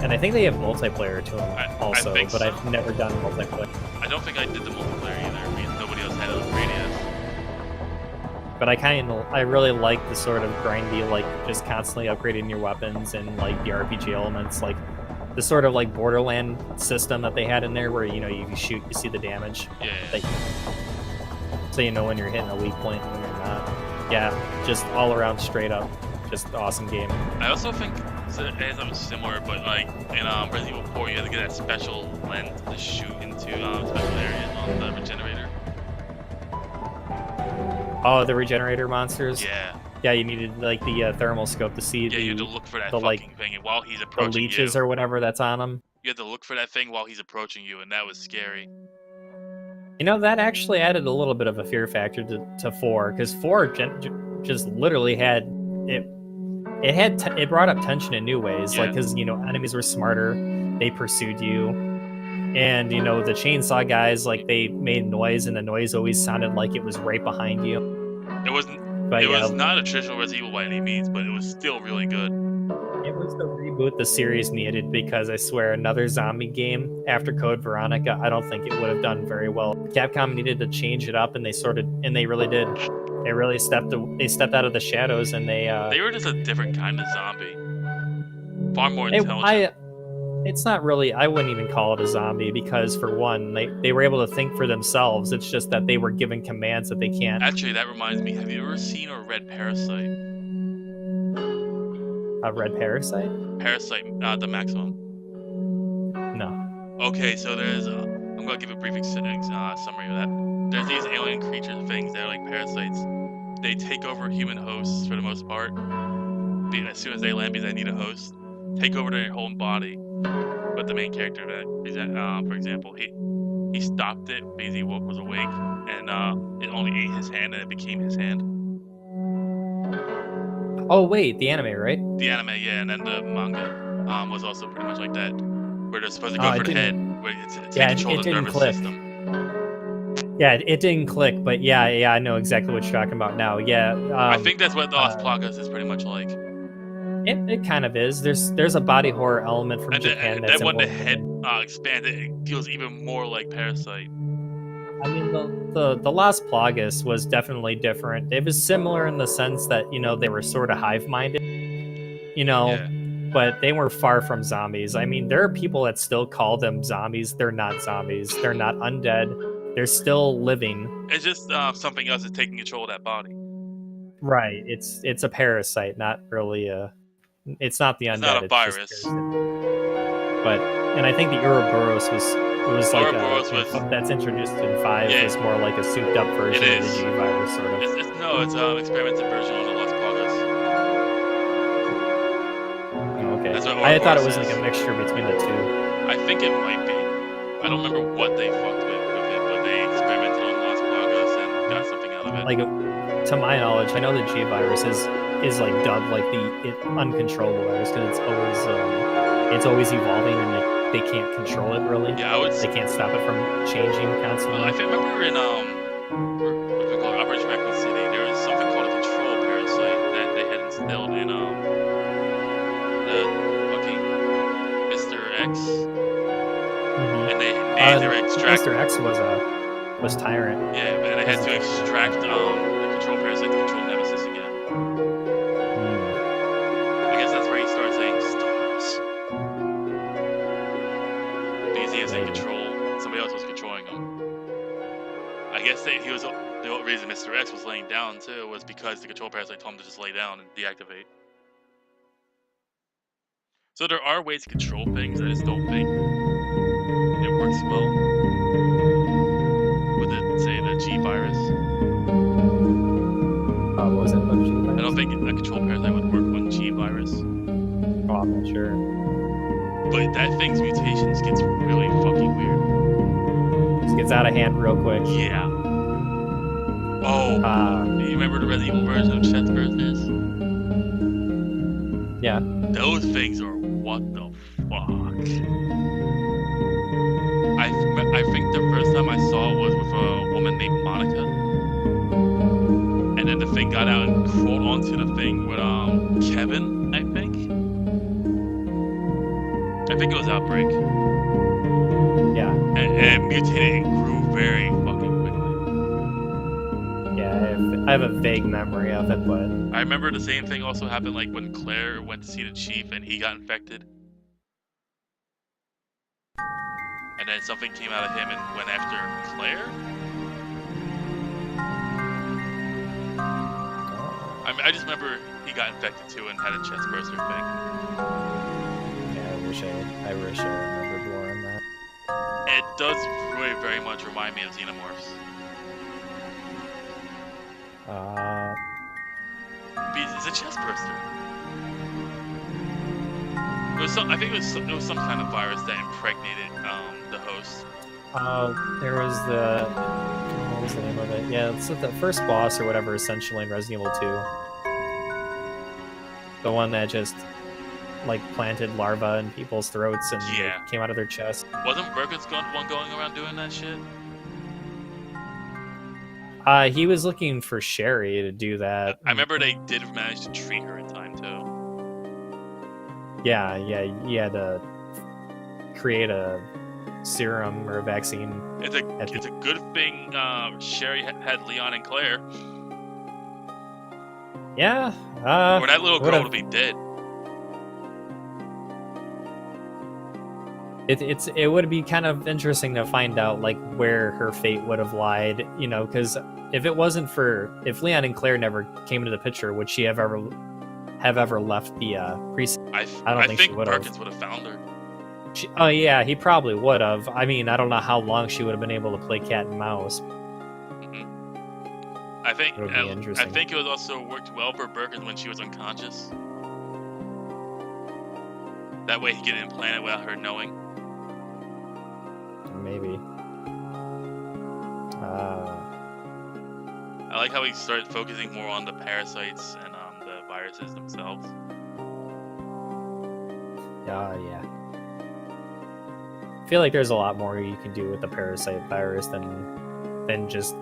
And I think they have multiplayer to them also, but I've never done multiplayer. I don't think I did the multiplayer either, because nobody else had it on 3DS. But I really like the sort of grindy, like just constantly upgrading your weapons and like the RPG elements, like the sort of like Borderland system that they had in there, where you shoot, you see the damage. Yeah. So you know when you're hitting a weak point and when you're not. Yeah, just all around straight up, just awesome game. I also think it has something similar, but like in Resident Evil 4, you had to get that special lens to shoot into special areas on the regenerator. Oh, the regenerator monsters? Yeah. Yeah, you needed like the thermal scope to see you had to look for that fucking thing, and while he's approaching the leeches or whatever that's on them. You had to look for that thing while he's approaching you, and that was scary. You know, that actually added a little bit of a fear factor to 4, because 4 just literally had it. It brought up tension in new ways, like because enemies were smarter, they pursued you, and the chainsaw guys, like, they made noise, and the noise always sounded like it was right behind you. It wasn't. But it was not a traditional Resident Evil by any means, but it was still really good. It was the reboot the series needed, because I swear another zombie game after Code Veronica, I don't think it would have done very well. Capcom needed to change it up, and they really did. They really stepped out of the shadows, and they were just a different kind of zombie. Far more intelligent. It's not really, I wouldn't even call it a zombie, because for one, they were able to think for themselves. It's just that they were given commands that they can't. Actually, that reminds me, have you ever seen or read Parasite? A Red Parasite? Parasite, the Maximum. No. Okay, so there's, I'm going to give a brief summary of that. There's these aliens alien creature things that are like parasites. They take over human hosts for the most part. As soon as they land, because they need a host, take over their whole body. But the main character, for example, he stopped it because he was awake, and it only ate his hand, and it became his hand. Oh wait, the anime, right? The anime, yeah, and then the manga was also pretty much like that, where they're supposed to go for the head, where it's take control of the nervous system. Yeah, it didn't click, but yeah, I know exactly what you're talking about now. Yeah, I think that's what Las Plagas is pretty much like. It kind of is. There's a body horror element from Japan that's then when the head expands, it feels even more like Parasite. I mean, the Las Plagas was definitely different. It was similar in the sense that, you know, they were sort of hive-minded, you know, but they were far from zombies. I mean, there are people that still call them zombies. They're not zombies. They're not undead. They're still living. It's just something else is taking control of that body. Right. It's a parasite, not really a... It's not the undead. It's not a virus. And I think the Ouroboros was like that's introduced in 5 is more like a souped up version of the G virus, sort of. It's experimental version of the Las Plagas. Oh, okay. I thought it was like a mixture between the two. I think it might be. I don't remember what they fucked with it, but they experimented on Las Plagas and got something out of it. Like, to my knowledge, I know the G virus is like dubbed like the uncontrollable virus because it's always evolving and they can't control it really. Yeah, they can't stop it from changing constantly. Well, I remember in what we call Operation Raccoon City, there was something called a control parasite that they had instilled in the fucking Mr. X, and they named their extract. Mr. X was Tyrant. Yeah, but they had to extract the control parasite to control Nemesis again. I guess that's where he started saying stars. Because he was in control. Somebody else was controlling him. I guess the reason Mr. X was laying down too was because the control parasite told him to just lay down and deactivate. So there are ways to control things. I just don't think it works well with the G virus. What was it about G virus? I don't think a control parasite would work on G virus. Oh, I'm not sure. But that thing's mutations gets really fucking weird. It gets out of hand real quick. Yeah. Oh. Do you remember the Resident Evil version of chest bursters? Yeah. Those things are what the fuck. I think the first time I saw it was with a woman named Monica. And then the thing got out and crawled onto the thing with Kevin, I think. I think it was Outbreak. Yeah. And it mutated and grew very fucking quickly. Yeah, I have a vague memory of it, but... I remember the same thing also happened like when Claire went to see the chief and he got infected. And then something came out of him and went after Claire? I just remember he got infected too and had a chest burster thing. Yeah, I wish I remembered more on that. It does very, very much remind me of Xenomorphs. Because it's a chest burster. I think it was some kind of virus that impregnated the host. There was what was the name of it? Yeah, it's the first boss or whatever, essentially in Resident Evil 2. The one that just like planted larvae in people's throats and they came out of their chest. Wasn't Birkin's one going around doing that shit? He was looking for Sherry to do that. I remember they did manage to treat her in time too. Yeah, he had to create a serum or a vaccine. It's a good thing Sherry had Leon and Claire. Yeah. Or that little girl would be dead. It would be kind of interesting to find out like where her fate would have lied, you know, because if Leon and Claire never came into the picture, would she have ever left the precinct? I don't think she would have. Perkins would have found her. Oh yeah, he probably would have. I mean, I don't know how long she would have been able to play cat and mouse. I think It would be I interesting. think it was also worked well for Birkin when she was unconscious. That way he could implant it without her knowing. Maybe. I like how he started focusing more on the parasites and the viruses themselves. Yeah. I feel like there's a lot more you can do with the parasite virus than just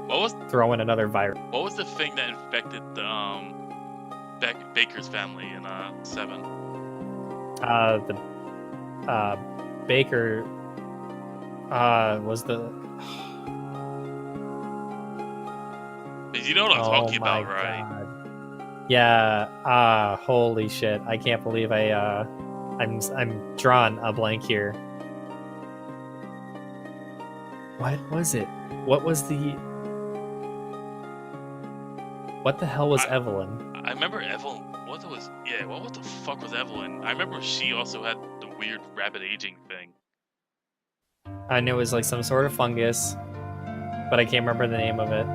throw in another virus. What was the thing that infected the Baker's family in 7? The Baker was the. You know what I'm talking about, right? God. Yeah. Holy shit! I can't believe I'm drawn a blank here. What was it? What was the? What the hell was Evelyn? I remember Evelyn. What the fuck was Evelyn? I remember she also had the weird rapid aging thing. I knew it was like some sort of fungus, but I can't remember the name of it.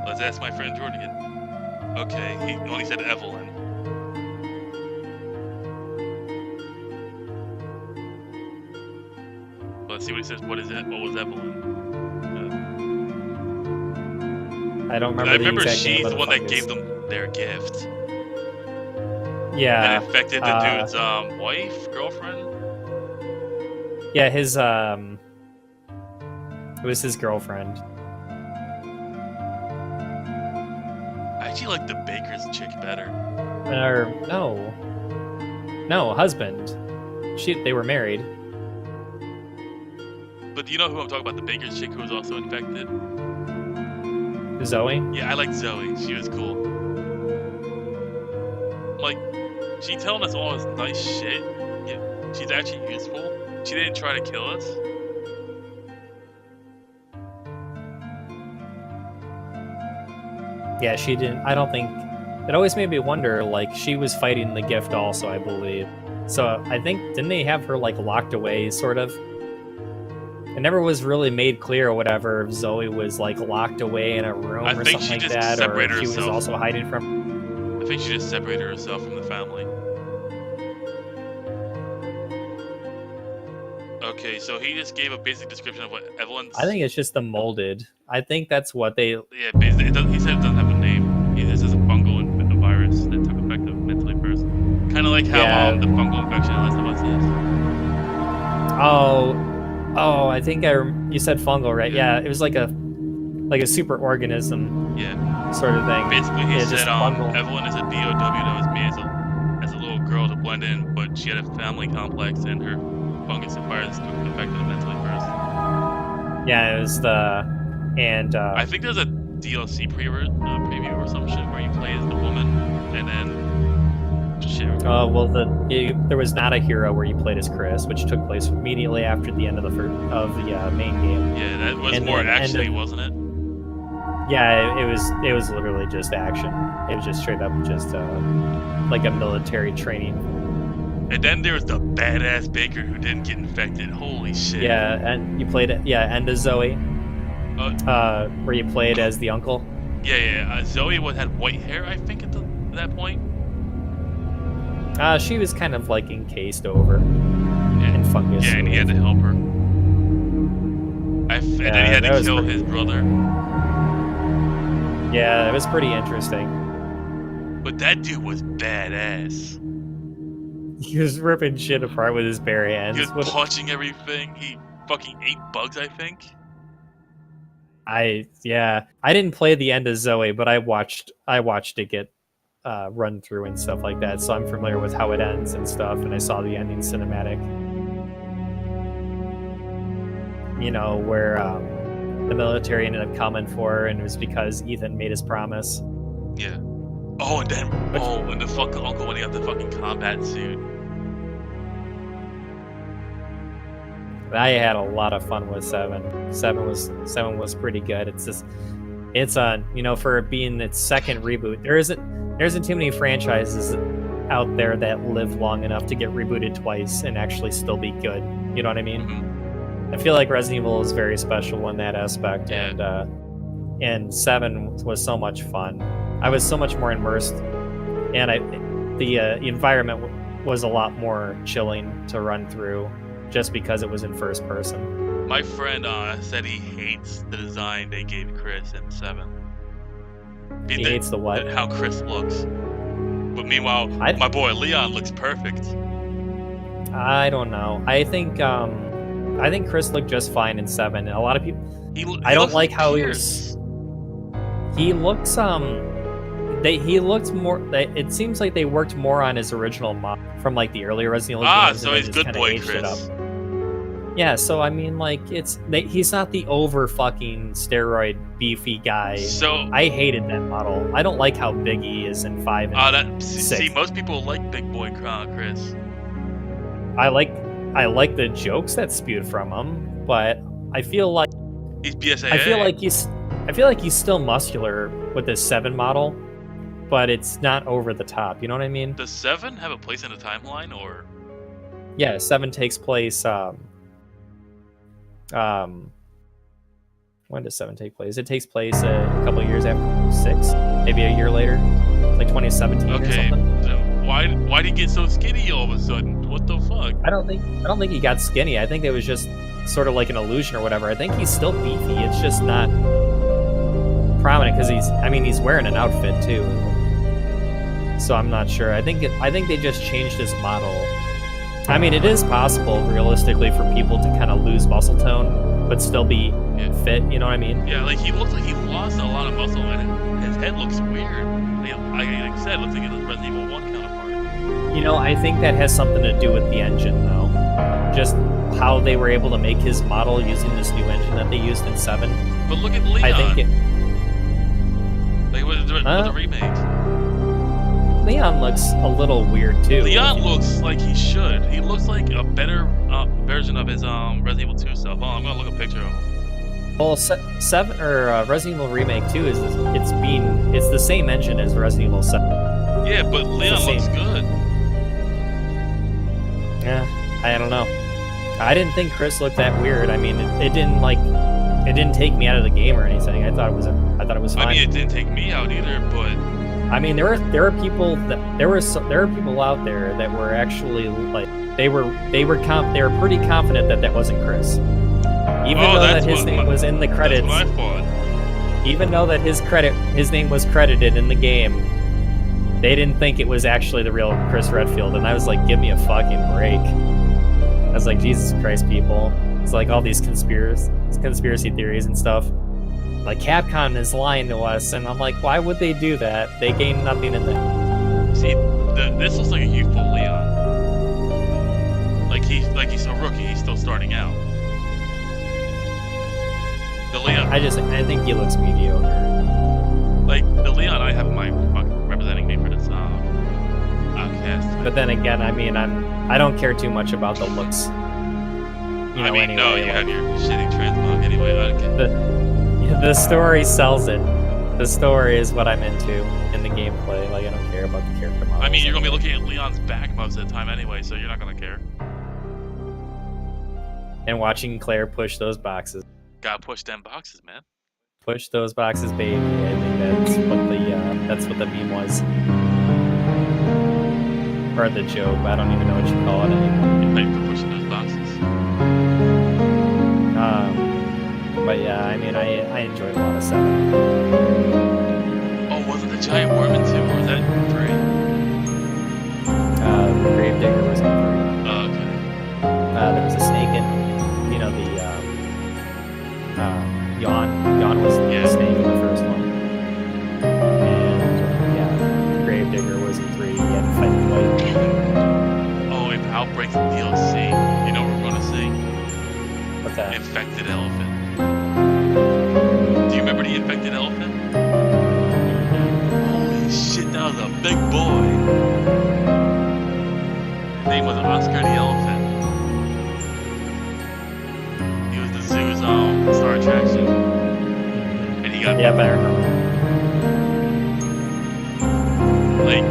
Let's ask my friend Jordan again. Okay, he only said Evelyn. Let's see what he says. What is it? What was Evelyn? I don't remember. I remember she's the one that gave them their gift. Yeah. That infected the dude's wife, girlfriend. Yeah, his it was his girlfriend. I actually like the baker's chick better. Or no, husband. They were married. But do you know who I'm talking about? The baker's chick who was also infected. Zoe? Yeah, I like Zoe. She was cool. Like, she telling us all this nice shit. Yeah, she's actually useful. She didn't try to kill us. Yeah, she didn't. I don't think. It always made me wonder, like, she was fighting the gift also, I believe. So I think, didn't they have her, like, locked away, sort of? It never was really made clear or whatever if Zoe was, like, locked away in a room or something like that, or if she was also hiding from. I think she just separated herself from the family. Okay, so he just gave a basic description of what Evelyn's... I think it's just the molded. I think that's what they... Yeah, basically, he said it doesn't have a name. This is a fungal and a virus that took effect of mentally first. Kind of like how the fungal infection in Last of Us is. Oh, I think you said fungal, right? Yeah, it was like a super organism. Yeah. Sort of thing. Basically, he said Evelyn is a DOW that was made as a little girl to blend in, but she had a family complex and her fungus and virus took effect of mentally first. Yeah, it was I think there's a DLC preview or some shit where you play as the woman and then shit. Well, there was not a hero where you played as Chris, which took place immediately after the end of the main game. Yeah, that was wasn't it? Yeah, it was literally just action. It was just straight up like a military training. And then there was the badass Baker who didn't get infected. Holy shit. Yeah, and you played it. Yeah, and as Zoe. Where you played as the uncle. Yeah. Zoe had white hair, I think, at that point. She was kind of like encased over in fungus. Yeah, and he had to help her. And then he had to kill his brother. Yeah, it was pretty interesting. But that dude was badass. He was ripping shit apart with his bare hands. He was punching everything. He fucking ate bugs, I think. I didn't play the end of Zoe, but I watched it get run through and stuff like that, so I'm familiar with how it ends and stuff, and I saw the ending cinematic. You know, where the military ended up coming for her, and it was because Ethan made his promise. Yeah. Oh, and then and the fucking uncle when he got the fucking combat suit. I had a lot of fun with 7. 7 was pretty good. It's for it being its second reboot, there isn't too many franchises out there that live long enough to get rebooted twice and actually still be good. You know what I mean? Mm-hmm. I feel like Resident Evil is very special in that aspect, and and 7 was so much fun. I was so much more immersed, and the environment was a lot more chilling to run through, just because it was in first person. My friend said he hates the design they gave Chris in 7. He hates the what? How Chris looks. But meanwhile, my boy Leon looks perfect. I don't know. I think Chris looked just fine in 7. A lot of people. I don't like how he was. He looks he looked more. It seems like they worked more on his original model from like the earlier Resident Evil games. So he's good boy Chris. Yeah, so I mean, like he's not the over fucking steroid beefy guy. So I hated that model. I don't like how big he is in 5 and 6. See, most people like big boy Chris. I like the jokes that spewed from him, but I feel like he's BSAA. I feel like he's still muscular with this 7 model, but it's not over the top. You know what I mean? Does 7 have a place in the timeline, or? Yeah, 7 takes place. When does 7 take place? It takes place a couple of years after 6, maybe a year later, like 2017 or something. So why did he get so skinny all of a sudden? What the fuck? I don't think he got skinny. I think it was just sort of like an illusion or whatever. I think he's still beefy. It's just not prominent because he's wearing an outfit too. So I'm not sure. I think they just changed his model. I mean, it is possible realistically for people to kind of lose muscle tone but still be fit. You know what I mean? Yeah, like he looks like he lost a lot of muscle and his head looks weird. Like I said, it looks like his Resident Evil 1 counterpart. You know, I think that has something to do with the engine, though. Just how they were able to make his model using this new engine that they used in 7. But look at Leon. I think with the remake. Leon looks a little weird too. Leon looks like he should. He looks like a better version of his Resident Evil 2 self. Oh, I'm gonna look a picture of him. Well, 7 or Resident Evil Remake 2 it's the same engine as Resident Evil 7. Yeah, but Leon looks good. Yeah, I don't know. I didn't think Chris looked that weird. I mean, it didn't take me out of the game or anything. I thought it was fine. I mean, it didn't take me out either, but I mean, there are people out there that were actually like they were pretty confident that wasn't Chris. Even though that his name was in the credits. That's what I thought. Even though that his name was credited in the game, they didn't think it was actually the real Chris Redfield, and I was like, give me a fucking break. I was like, Jesus Christ, people. It's like all these conspiracy theories and stuff. Like, Capcom is lying to us, and I'm like, why would they do that? They gain nothing in that. See, this looks like a youthful Leon. Like he's a rookie. He's still starting out. The Leon. I think he looks mediocre. Like the Leon I have in my representing me for this cast. But then again, I mean, I don't care too much about the looks. You have your shitty transmog anyway. The story sells it. The story is what I'm into in the gameplay. Like, I don't care about the character models. I mean, you're gonna be looking at Leon's back most of the time anyway, so you're not gonna care. And watching Claire push those boxes. Gotta push them boxes, man. Push those boxes, baby. I think that's what the meme was. Or the joke. I don't even know what you call it anymore. You paid for pushing those boxes. But yeah, I mean, I enjoyed a lot of 7. Oh, wasn't the giant worm in 2, or was that in 3? Gravedigger was in 3. Oh, okay. There was a snake in, Yawn. Yawn was the snake in the first one. And Gravedigger was in 3. He had to fight the white. Oh, if Outbreak's DLC, you know what we're gonna see? What's that? Infected elephant. Do you remember the infected elephant? Holy shit, that was a big boy. His name was Oscar the Elephant. He was the zoo's star attraction. And he got... Yeah, but I remember. Like,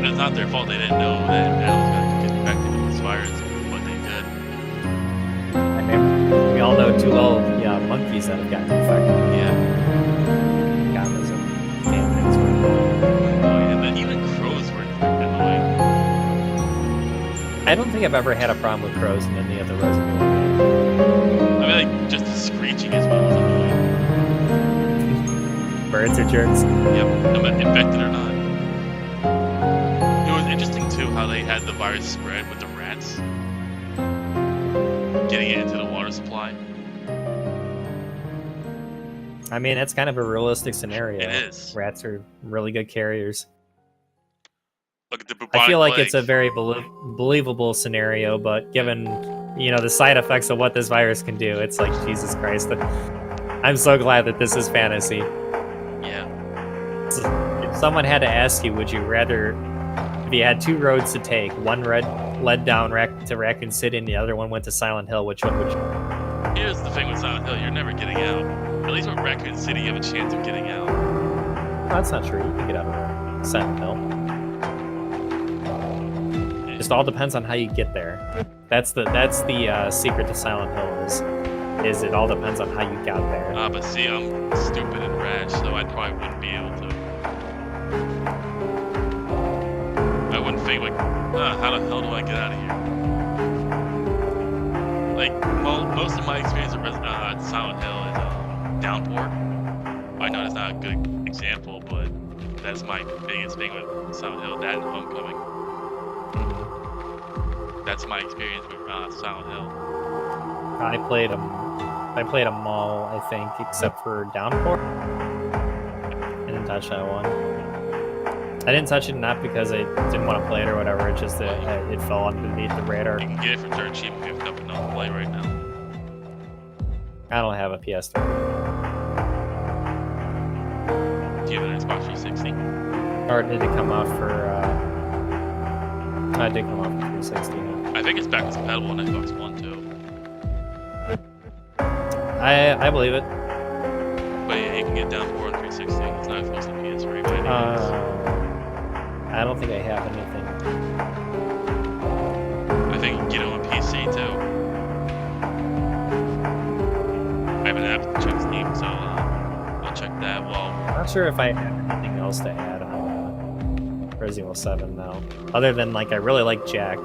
it's not their fault they didn't know that animals got get infected with this virus, but they did. I mean, we all know too well, monkeys that have gotten infected. Yeah. I don't think I've ever had a problem with crows in any of the Resident Evil games. I mean, like, just the screeching as well is annoying. Birds are jerks. Yep, no matter infected or not. It was interesting too how they had the virus spread with the rats getting it into the water supply. I mean, it's kind of a realistic scenario. It is. Rats are really good carriers. Look at the bubonic I feel like plague. it's a very believable scenario, but given, you know, the side effects of what this virus can do, it's like, Jesus Christ. I'm so glad that this is fantasy. Yeah. If someone had to ask you, would you rather, if you had 2 roads to take, one led down to Raccoon City and the other one went to Silent Hill, which one would you? Here's the thing with Silent Hill, you're never getting out. At least with Raccoon City, you have a chance of getting out. No, that's not true. You can get out of Silent Hill. It just all depends on how you get there. That's the secret to Silent Hill is it all depends on how you got there. But see, I'm stupid and rash, so I probably wouldn't be able to. I wouldn't think like, how the hell do I get out of here? Like, well, most of my experience with Silent Hill is Downpour. I know that's not a good example, but that's my biggest thing with Silent Hill, that and Homecoming. That's my experience with Silent Hill. I played them all, I think, except for Downpour. I didn't touch that one. I didn't touch it not because I didn't want to play it or whatever, it's just that it fell underneath the radar. You can get it for dirt cheap if you have nothing else to play right now. I don't have a PS3. Do you have an Xbox 360? Or did it come out for, it did come out for 360. I think it's backwards compatible on Xbox One too. I believe it. But yeah, you can get Downpour on 360. It's not exclusive to PS3 by any means. I don't think I have anything. I think you can get it on PC too. I haven't had to check Steam, so I'll check that. Well, I'm not sure if I have anything else to add on Resident Evil 7 now. Other than, like, I really like Jack.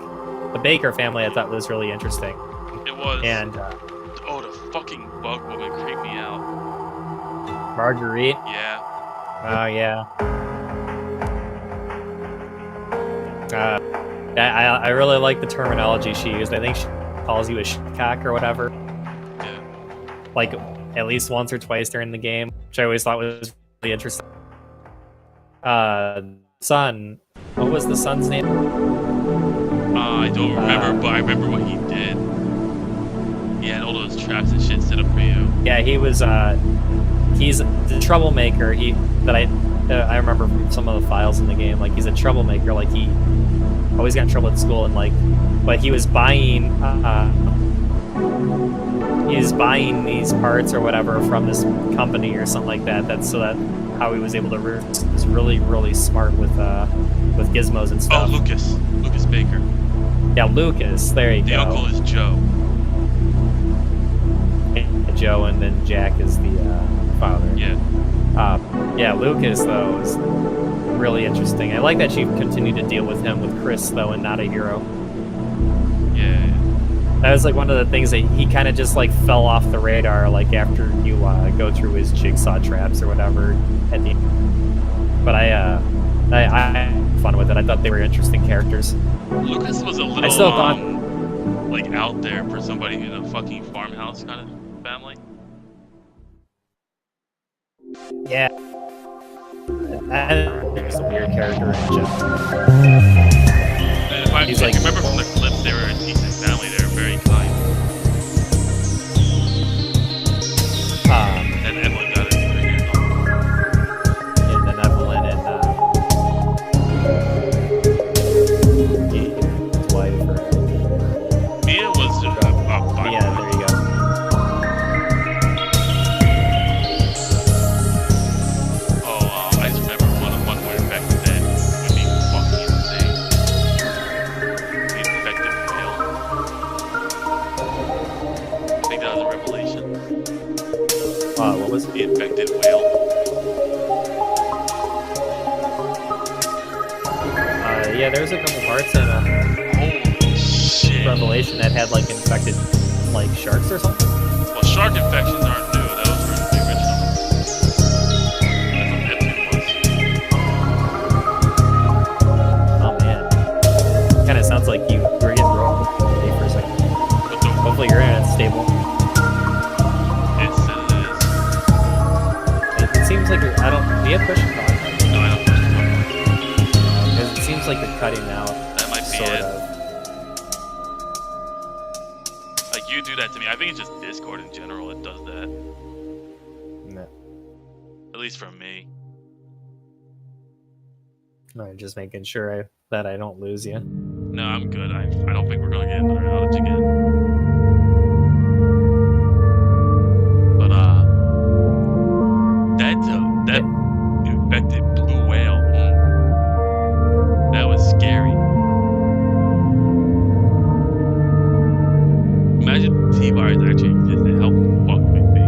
The Baker family I thought was really interesting. it was. And Oh, the fucking bug woman creeped me out. Marguerite. Yeah. Oh, yeah. I really like the terminology she used. I think she calls you a shitcock or whatever. Yeah. Like, at least once or twice during the game, which I always thought was really interesting. Son. What was the son's name? I don't remember, but I remember what he did. He had all those traps and shit set up for you. Yeah, he was, he's the troublemaker. I remember from some of the files in the game, like, he's a troublemaker. Like, he always got in trouble at school, and, like, but he was buying, these parts or whatever from this company or something like that. That's so that how he was able to was really, really smart with gizmos and stuff. Oh, Lucas Baker. Yeah, Lucas. There you The go. uncle is Joe. Joe, and then Jack is the father. Yeah. Yeah, Lucas, though, is really interesting. I like that you continued to deal with him with Chris, though, and not a hero. Yeah. That was, like, one of the things that he kind of just, like, fell off the radar, like, after you go through his jigsaw traps or whatever at the end. But I had fun with it. I thought they were interesting characters. Lucas was a little, I still thought... like, out there for somebody in a fucking farmhouse kind of family. Yeah. He's a weird character in general. And if I remember from the clips, they were a decent family. They were very kind. And Evelyn got it. And then Evelyn and his wife or Mia was fine. yeah, there you go. I just remember one where infected that would be fucking insane. The infected whale. I think that was a revelation. What was it? The infected whale. Yeah, there's a couple parts in Holy Revelation that had like infected like sharks or something? Well, shark infections aren't new. That was from the original. That's what Neptune was. Oh man. Kind of sounds like you were getting wrong for a second. But the, Hopefully your internet's stable. it says it is. It seems like you're, I don't. Do you have push to talk? No, I don't push the button. Because it seems like you're cutting out. That might be Sort it. of. Like, you do that to me. I think it's just Discord in general that does that. No. At least for me. I'm just making sure that I don't lose you. No, I'm good. I don't think we're going to get another outage again. But, that infected blue whale, that was scary. Imagine T-virus actually existed. How fucked would it be?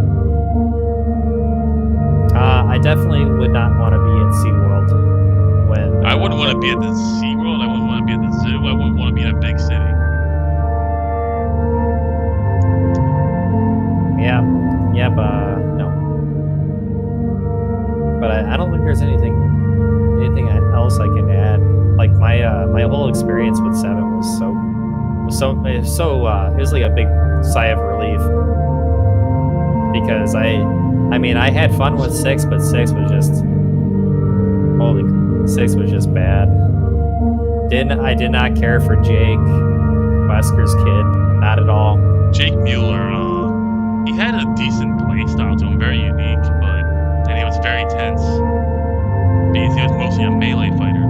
I definitely would not want to be in SeaWorld when I wouldn't want to be at the SeaWorld. I wouldn't want to be at the zoo. I wouldn't want to be in a big city. No. But I don't think there's anything else I can add. Like my whole experience with 7 was it was like a big sigh of relief because I had fun with 6, but 6 was just 6 was just bad. I did not care for Jake Wesker's kid, not at all. Jake Mueller, he had a decent play style to him, very unique, and he was very tense because he was mostly a melee fighter.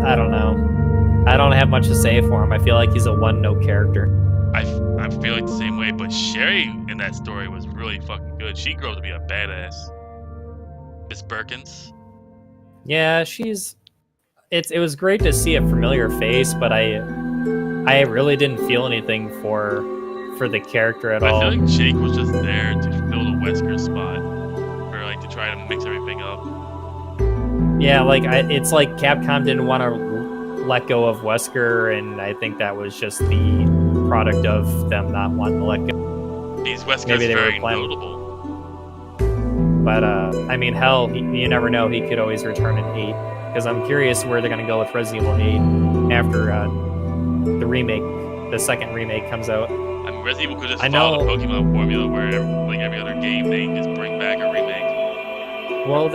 I don't know. I don't have much to say for him. I feel like he's a one-note character. I feel like the same way, but Sherry in that story was really fucking good. She grew up to be a badass. Miss Perkins. Yeah, it was great to see a familiar face, but I really didn't feel anything for the character at all. I feel like Jake was just there to fill the Wesker spot, or like to try to mix everything up. Yeah, like it's like Capcom didn't want to let go of Wesker, and I think that was just the product of them not wanting to let go. These Wesker's very notable. But hell, you never know. He could always return in 8. Because I'm curious where they're gonna go with Resident Evil 8 after the remake, the second remake comes out. I mean, Resident Evil could just follow the Pokemon formula where every other game they just bring back a remake. Well,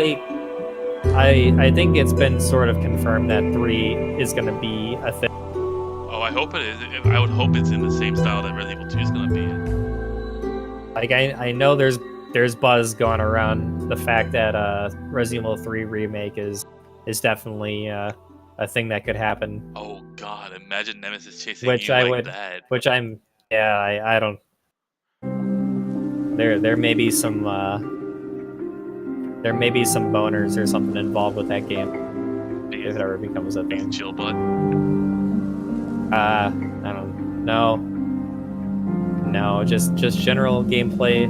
I think it's been sort of confirmed that 3 is gonna be a thing. Oh, I hope it is. I would hope it's in the same style that Resident Evil 2 is gonna be in. Like I know there's buzz going around the fact that Resident Evil 3 remake is definitely a thing that could happen. Oh God! Imagine Nemesis chasing you that. Which I'm. Yeah, I don't. There may be some. There may be some boners or something involved with that game. If it ever becomes a thing. Chill butt. I don't know. No, just general gameplay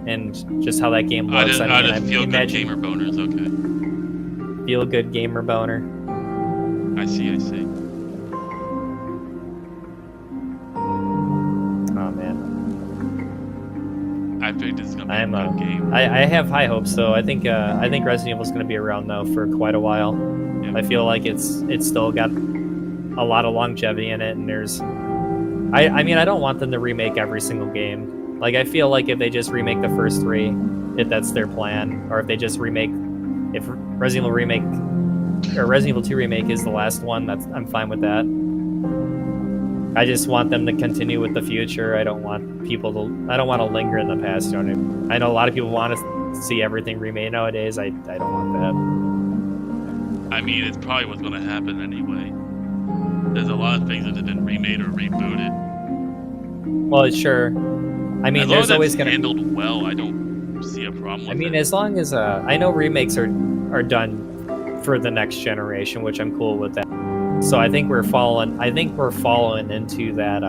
and just how that game looks. I just feel good gamer boners. Okay. Feel good gamer boner. I see. Oh man. I think this is gonna be a good game. I have high hopes though. I think Resident Evil is gonna be around though for quite a while. Yeah. I feel like it's still got a lot of longevity in it, and there's. I mean I don't want them to remake every single game. Like I feel like if they just remake the first 3, if that's their plan, or if they just remake. If Resident Evil remake or Resident Evil 2 remake is the last one, I'm fine with that. I just want them to continue with the future. I don't want to linger in the past. You know, I know a lot of people want to see everything remade nowadays. I don't want that. I mean, it's probably what's going to happen anyway. There's a lot of things that have been remade or rebooted. Well, sure. I mean, there's always going to be handled well. I don't see a problem with it. As long as I know remakes are done for the next generation, which I'm cool with that. So I think we're falling into that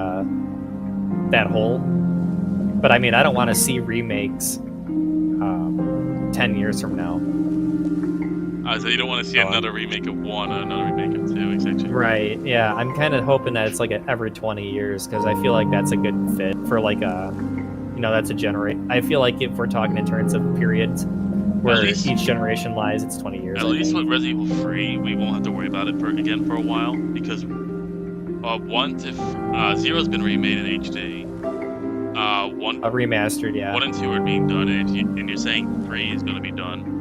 hole. But I mean, I don't want to see remakes 10 years from now. So you don't want to see another remake of 1 and another remake of 2, etc. Right, yeah. I'm kind of hoping that it's like every 20 years, because I feel like that's a good fit for like a, that's a I feel like if we're talking in terms of periods where each generation lies, it's 20 years. At least with Resident Evil 3, we won't have to worry about it for a while, because 0's been remade in HD. 1 remastered, yeah. 1 and 2 are being done, and you're saying 3 is going to be done.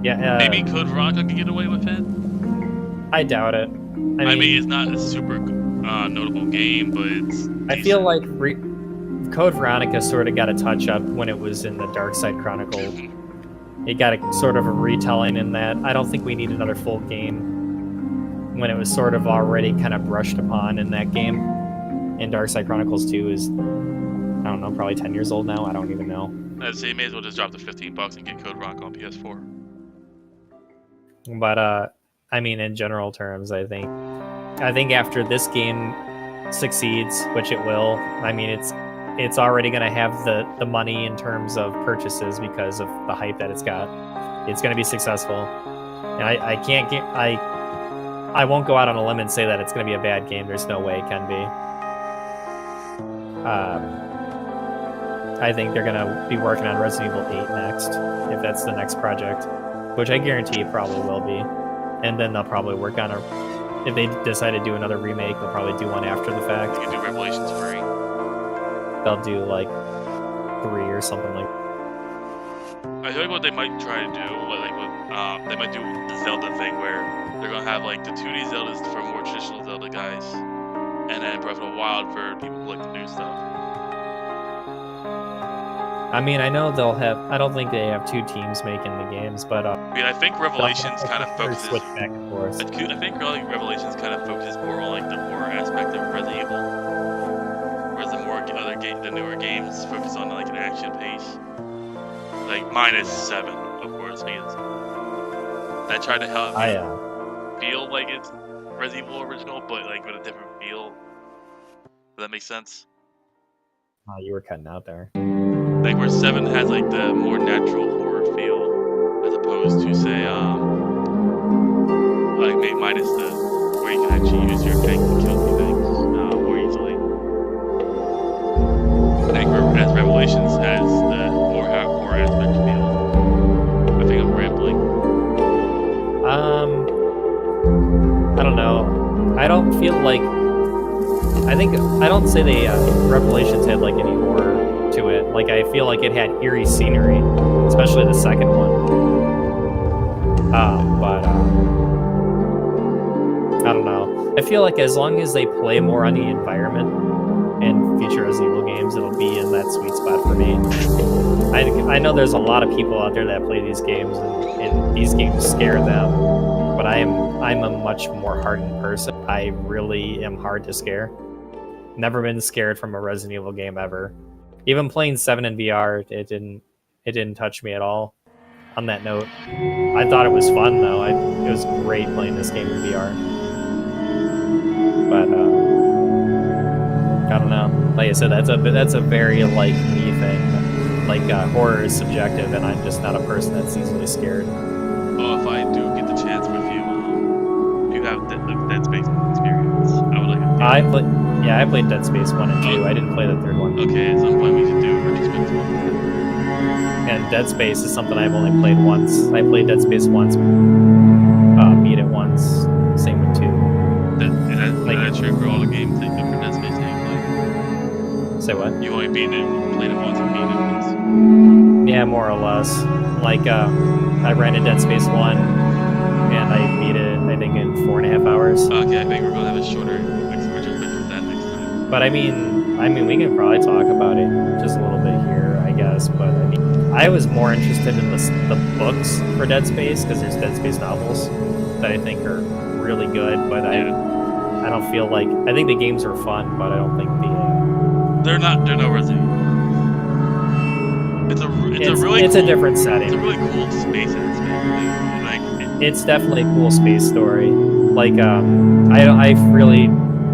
Yeah. Maybe Code Veronica can get away with it. I doubt it. I mean, it's not a super notable game, but it's decent. I feel like Code Veronica sort of got a touch up when it was in the Dark Side Chronicles. It got a sort of a retelling in that. I don't think we need another full game when it was sort of already kind of brushed upon in that game. And Dark Side Chronicles 2 is, I don't know, probably 10 years old now. I don't even know. I'd say you may as well just drop the $15 and get Code Veronica on PS4. But I mean, in general terms, I think after this game succeeds, which it will, I mean, it's already going to have the money in terms of purchases because of the hype that it's got. It's going to be successful, and I won't go out on a limb and say that it's going to be a bad game. There's no way it can be. I think they're going to be working on Resident Evil 8 next, if that's the next project, which I guarantee it probably will be. And then they'll probably work on if they decide to do another remake, they'll probably do one after the fact. You can do Revelations 3. They'll do like 3 or something like. I think what they might try to do, they might do the Zelda thing where they're gonna have like the 2D Zeldas for more traditional Zelda guys, and then Breath of the Wild for people who like the new stuff. I mean, I know they'll have. I don't think they have 2 teams making the games, but I think Revelations kind of focuses. Switch back and forth. I think really Revelations kind of focuses more on like the horror aspect of Resident Evil, whereas the newer games focus on like an action pace. Like minus 7, of course, because I tried to help feel like it's Resident Evil original, but like with a different feel. Does that make sense? Oh, you were cutting out there. Like where 7 has like the more natural horror feel, as opposed to say, like maybe minus the where you can actually use your tank to kill things more easily. I think as Revelations has the more horror aspect feel. I think I'm rambling. I don't know. I don't feel like. I don't say the Revelations had like any horror to it. Like I feel like it had eerie scenery, especially the second one. But I don't know. I feel like as long as they play more on the environment and future Resident Evil games, it'll be in that sweet spot for me. I know there's a lot of people out there that play these games and these games scare them, but I'm a much more hardened person. I really am hard to scare. Never been scared from a Resident Evil game ever. Even playing 7 in VR, it didn't touch me at all. On that note, I thought it was fun though. It was great playing this game in VR. But I don't know. Like I said, that's a very like me thing. Like horror is subjective, and I'm just not a person that's easily scared. Oh, if I do get the chance with you, you have the Dead Space experience. I would like to. I played Dead Space 1 and 2. I didn't play the third one. Okay, at some point we should do retrospective. And Dead Space is something I've only played once. I played Dead Space once, beat it once. Same with 2. Is that true for all the games that you for Dead Space that you played? Say what? You only played it once and beat it once? Yeah, more or less. Like, I ran in Dead Space 1, and I beat it, I think, in 4.5 hours. Okay, I think we're gonna have a shorter retrospective with that next time. But I mean, we can probably talk about it just a little bit here, I guess. But I mean, I was more interested in the books for Dead Space, because there's Dead Space novels that I think are really good. But I don't feel like, I think the games are fun, but I don't think they're no Resident Evil. It's a different setting. It's a really cool space in this game. Like it's definitely a cool space story. Like I really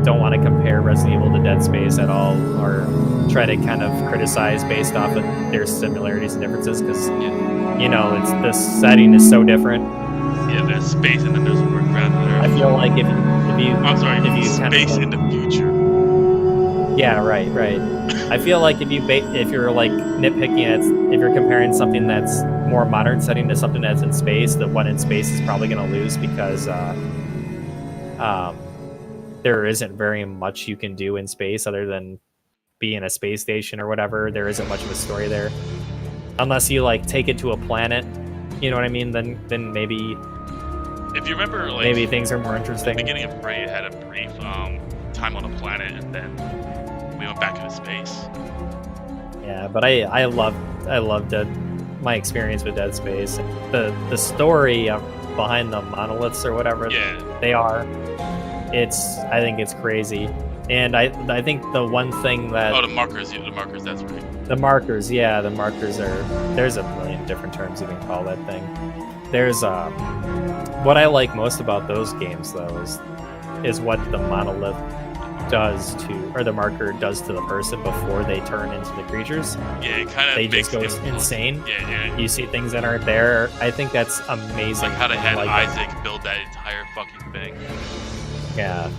don't want to compare Resident Evil to Dead Space at all, or try to kind of criticize based off of their similarities and differences, because you know, it's the setting is so different. Yeah, there's space and then there's ground there. I feel like if you I'm sorry, if you space in the future. Yeah, right. I feel like if you're like nitpicking at, if you're comparing something that's more modern setting to something that's in space, the one in space is probably going to lose because there isn't very much you can do in space other than be in a space station or whatever. There isn't much of a story there, unless you like take it to a planet. You know what I mean? Then maybe. If you remember, like, maybe things are more interesting. The beginning of Bray had a brief time on a planet, and then we went back into space. Yeah, but I loved my experience with Dead Space. The story behind the monoliths or whatever they are. I think it's crazy, and I think the one thing that the markers, that's right. The markers are, there's a million different terms you can call that thing. There's what I like most about those games though is what the monolith does to, or the marker does to the person before they turn into the creatures. Yeah, it kind of they just go insane. Yeah. You see things that aren't there. I think that's amazing. Like how they had Isaac build that entire fucking thing. Yeah,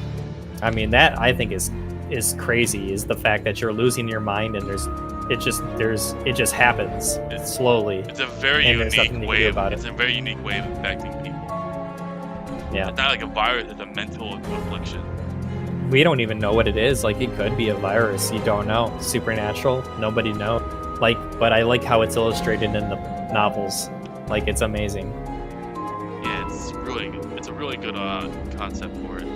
I mean that I think is crazy. Is the fact that you're losing your mind and it just happens slowly. It's a very unique way it's a very unique way of affecting people. Yeah, it's not like a virus; it's a mental affliction. We don't even know what it is. Like, it could be a virus. You don't know. Supernatural. Nobody knows. Like, but I like how it's illustrated in the novels. Like, it's amazing. Yeah, it's a really good concept for it.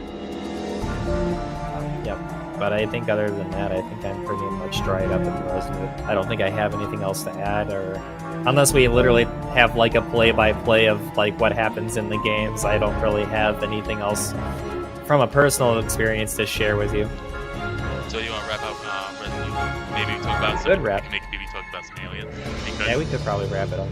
Yep. But I think other than that, I think I'm pretty much dried up in the rest of it. I don't think I have anything else to add, or unless we literally have like a play-by-play of like what happens in the games. I don't really have anything else from a personal experience to share with you. So you want to wrap up Resident Evil? Maybe talk about some. Good wrap. Maybe talk about some aliens. Yeah, we could probably wrap it up.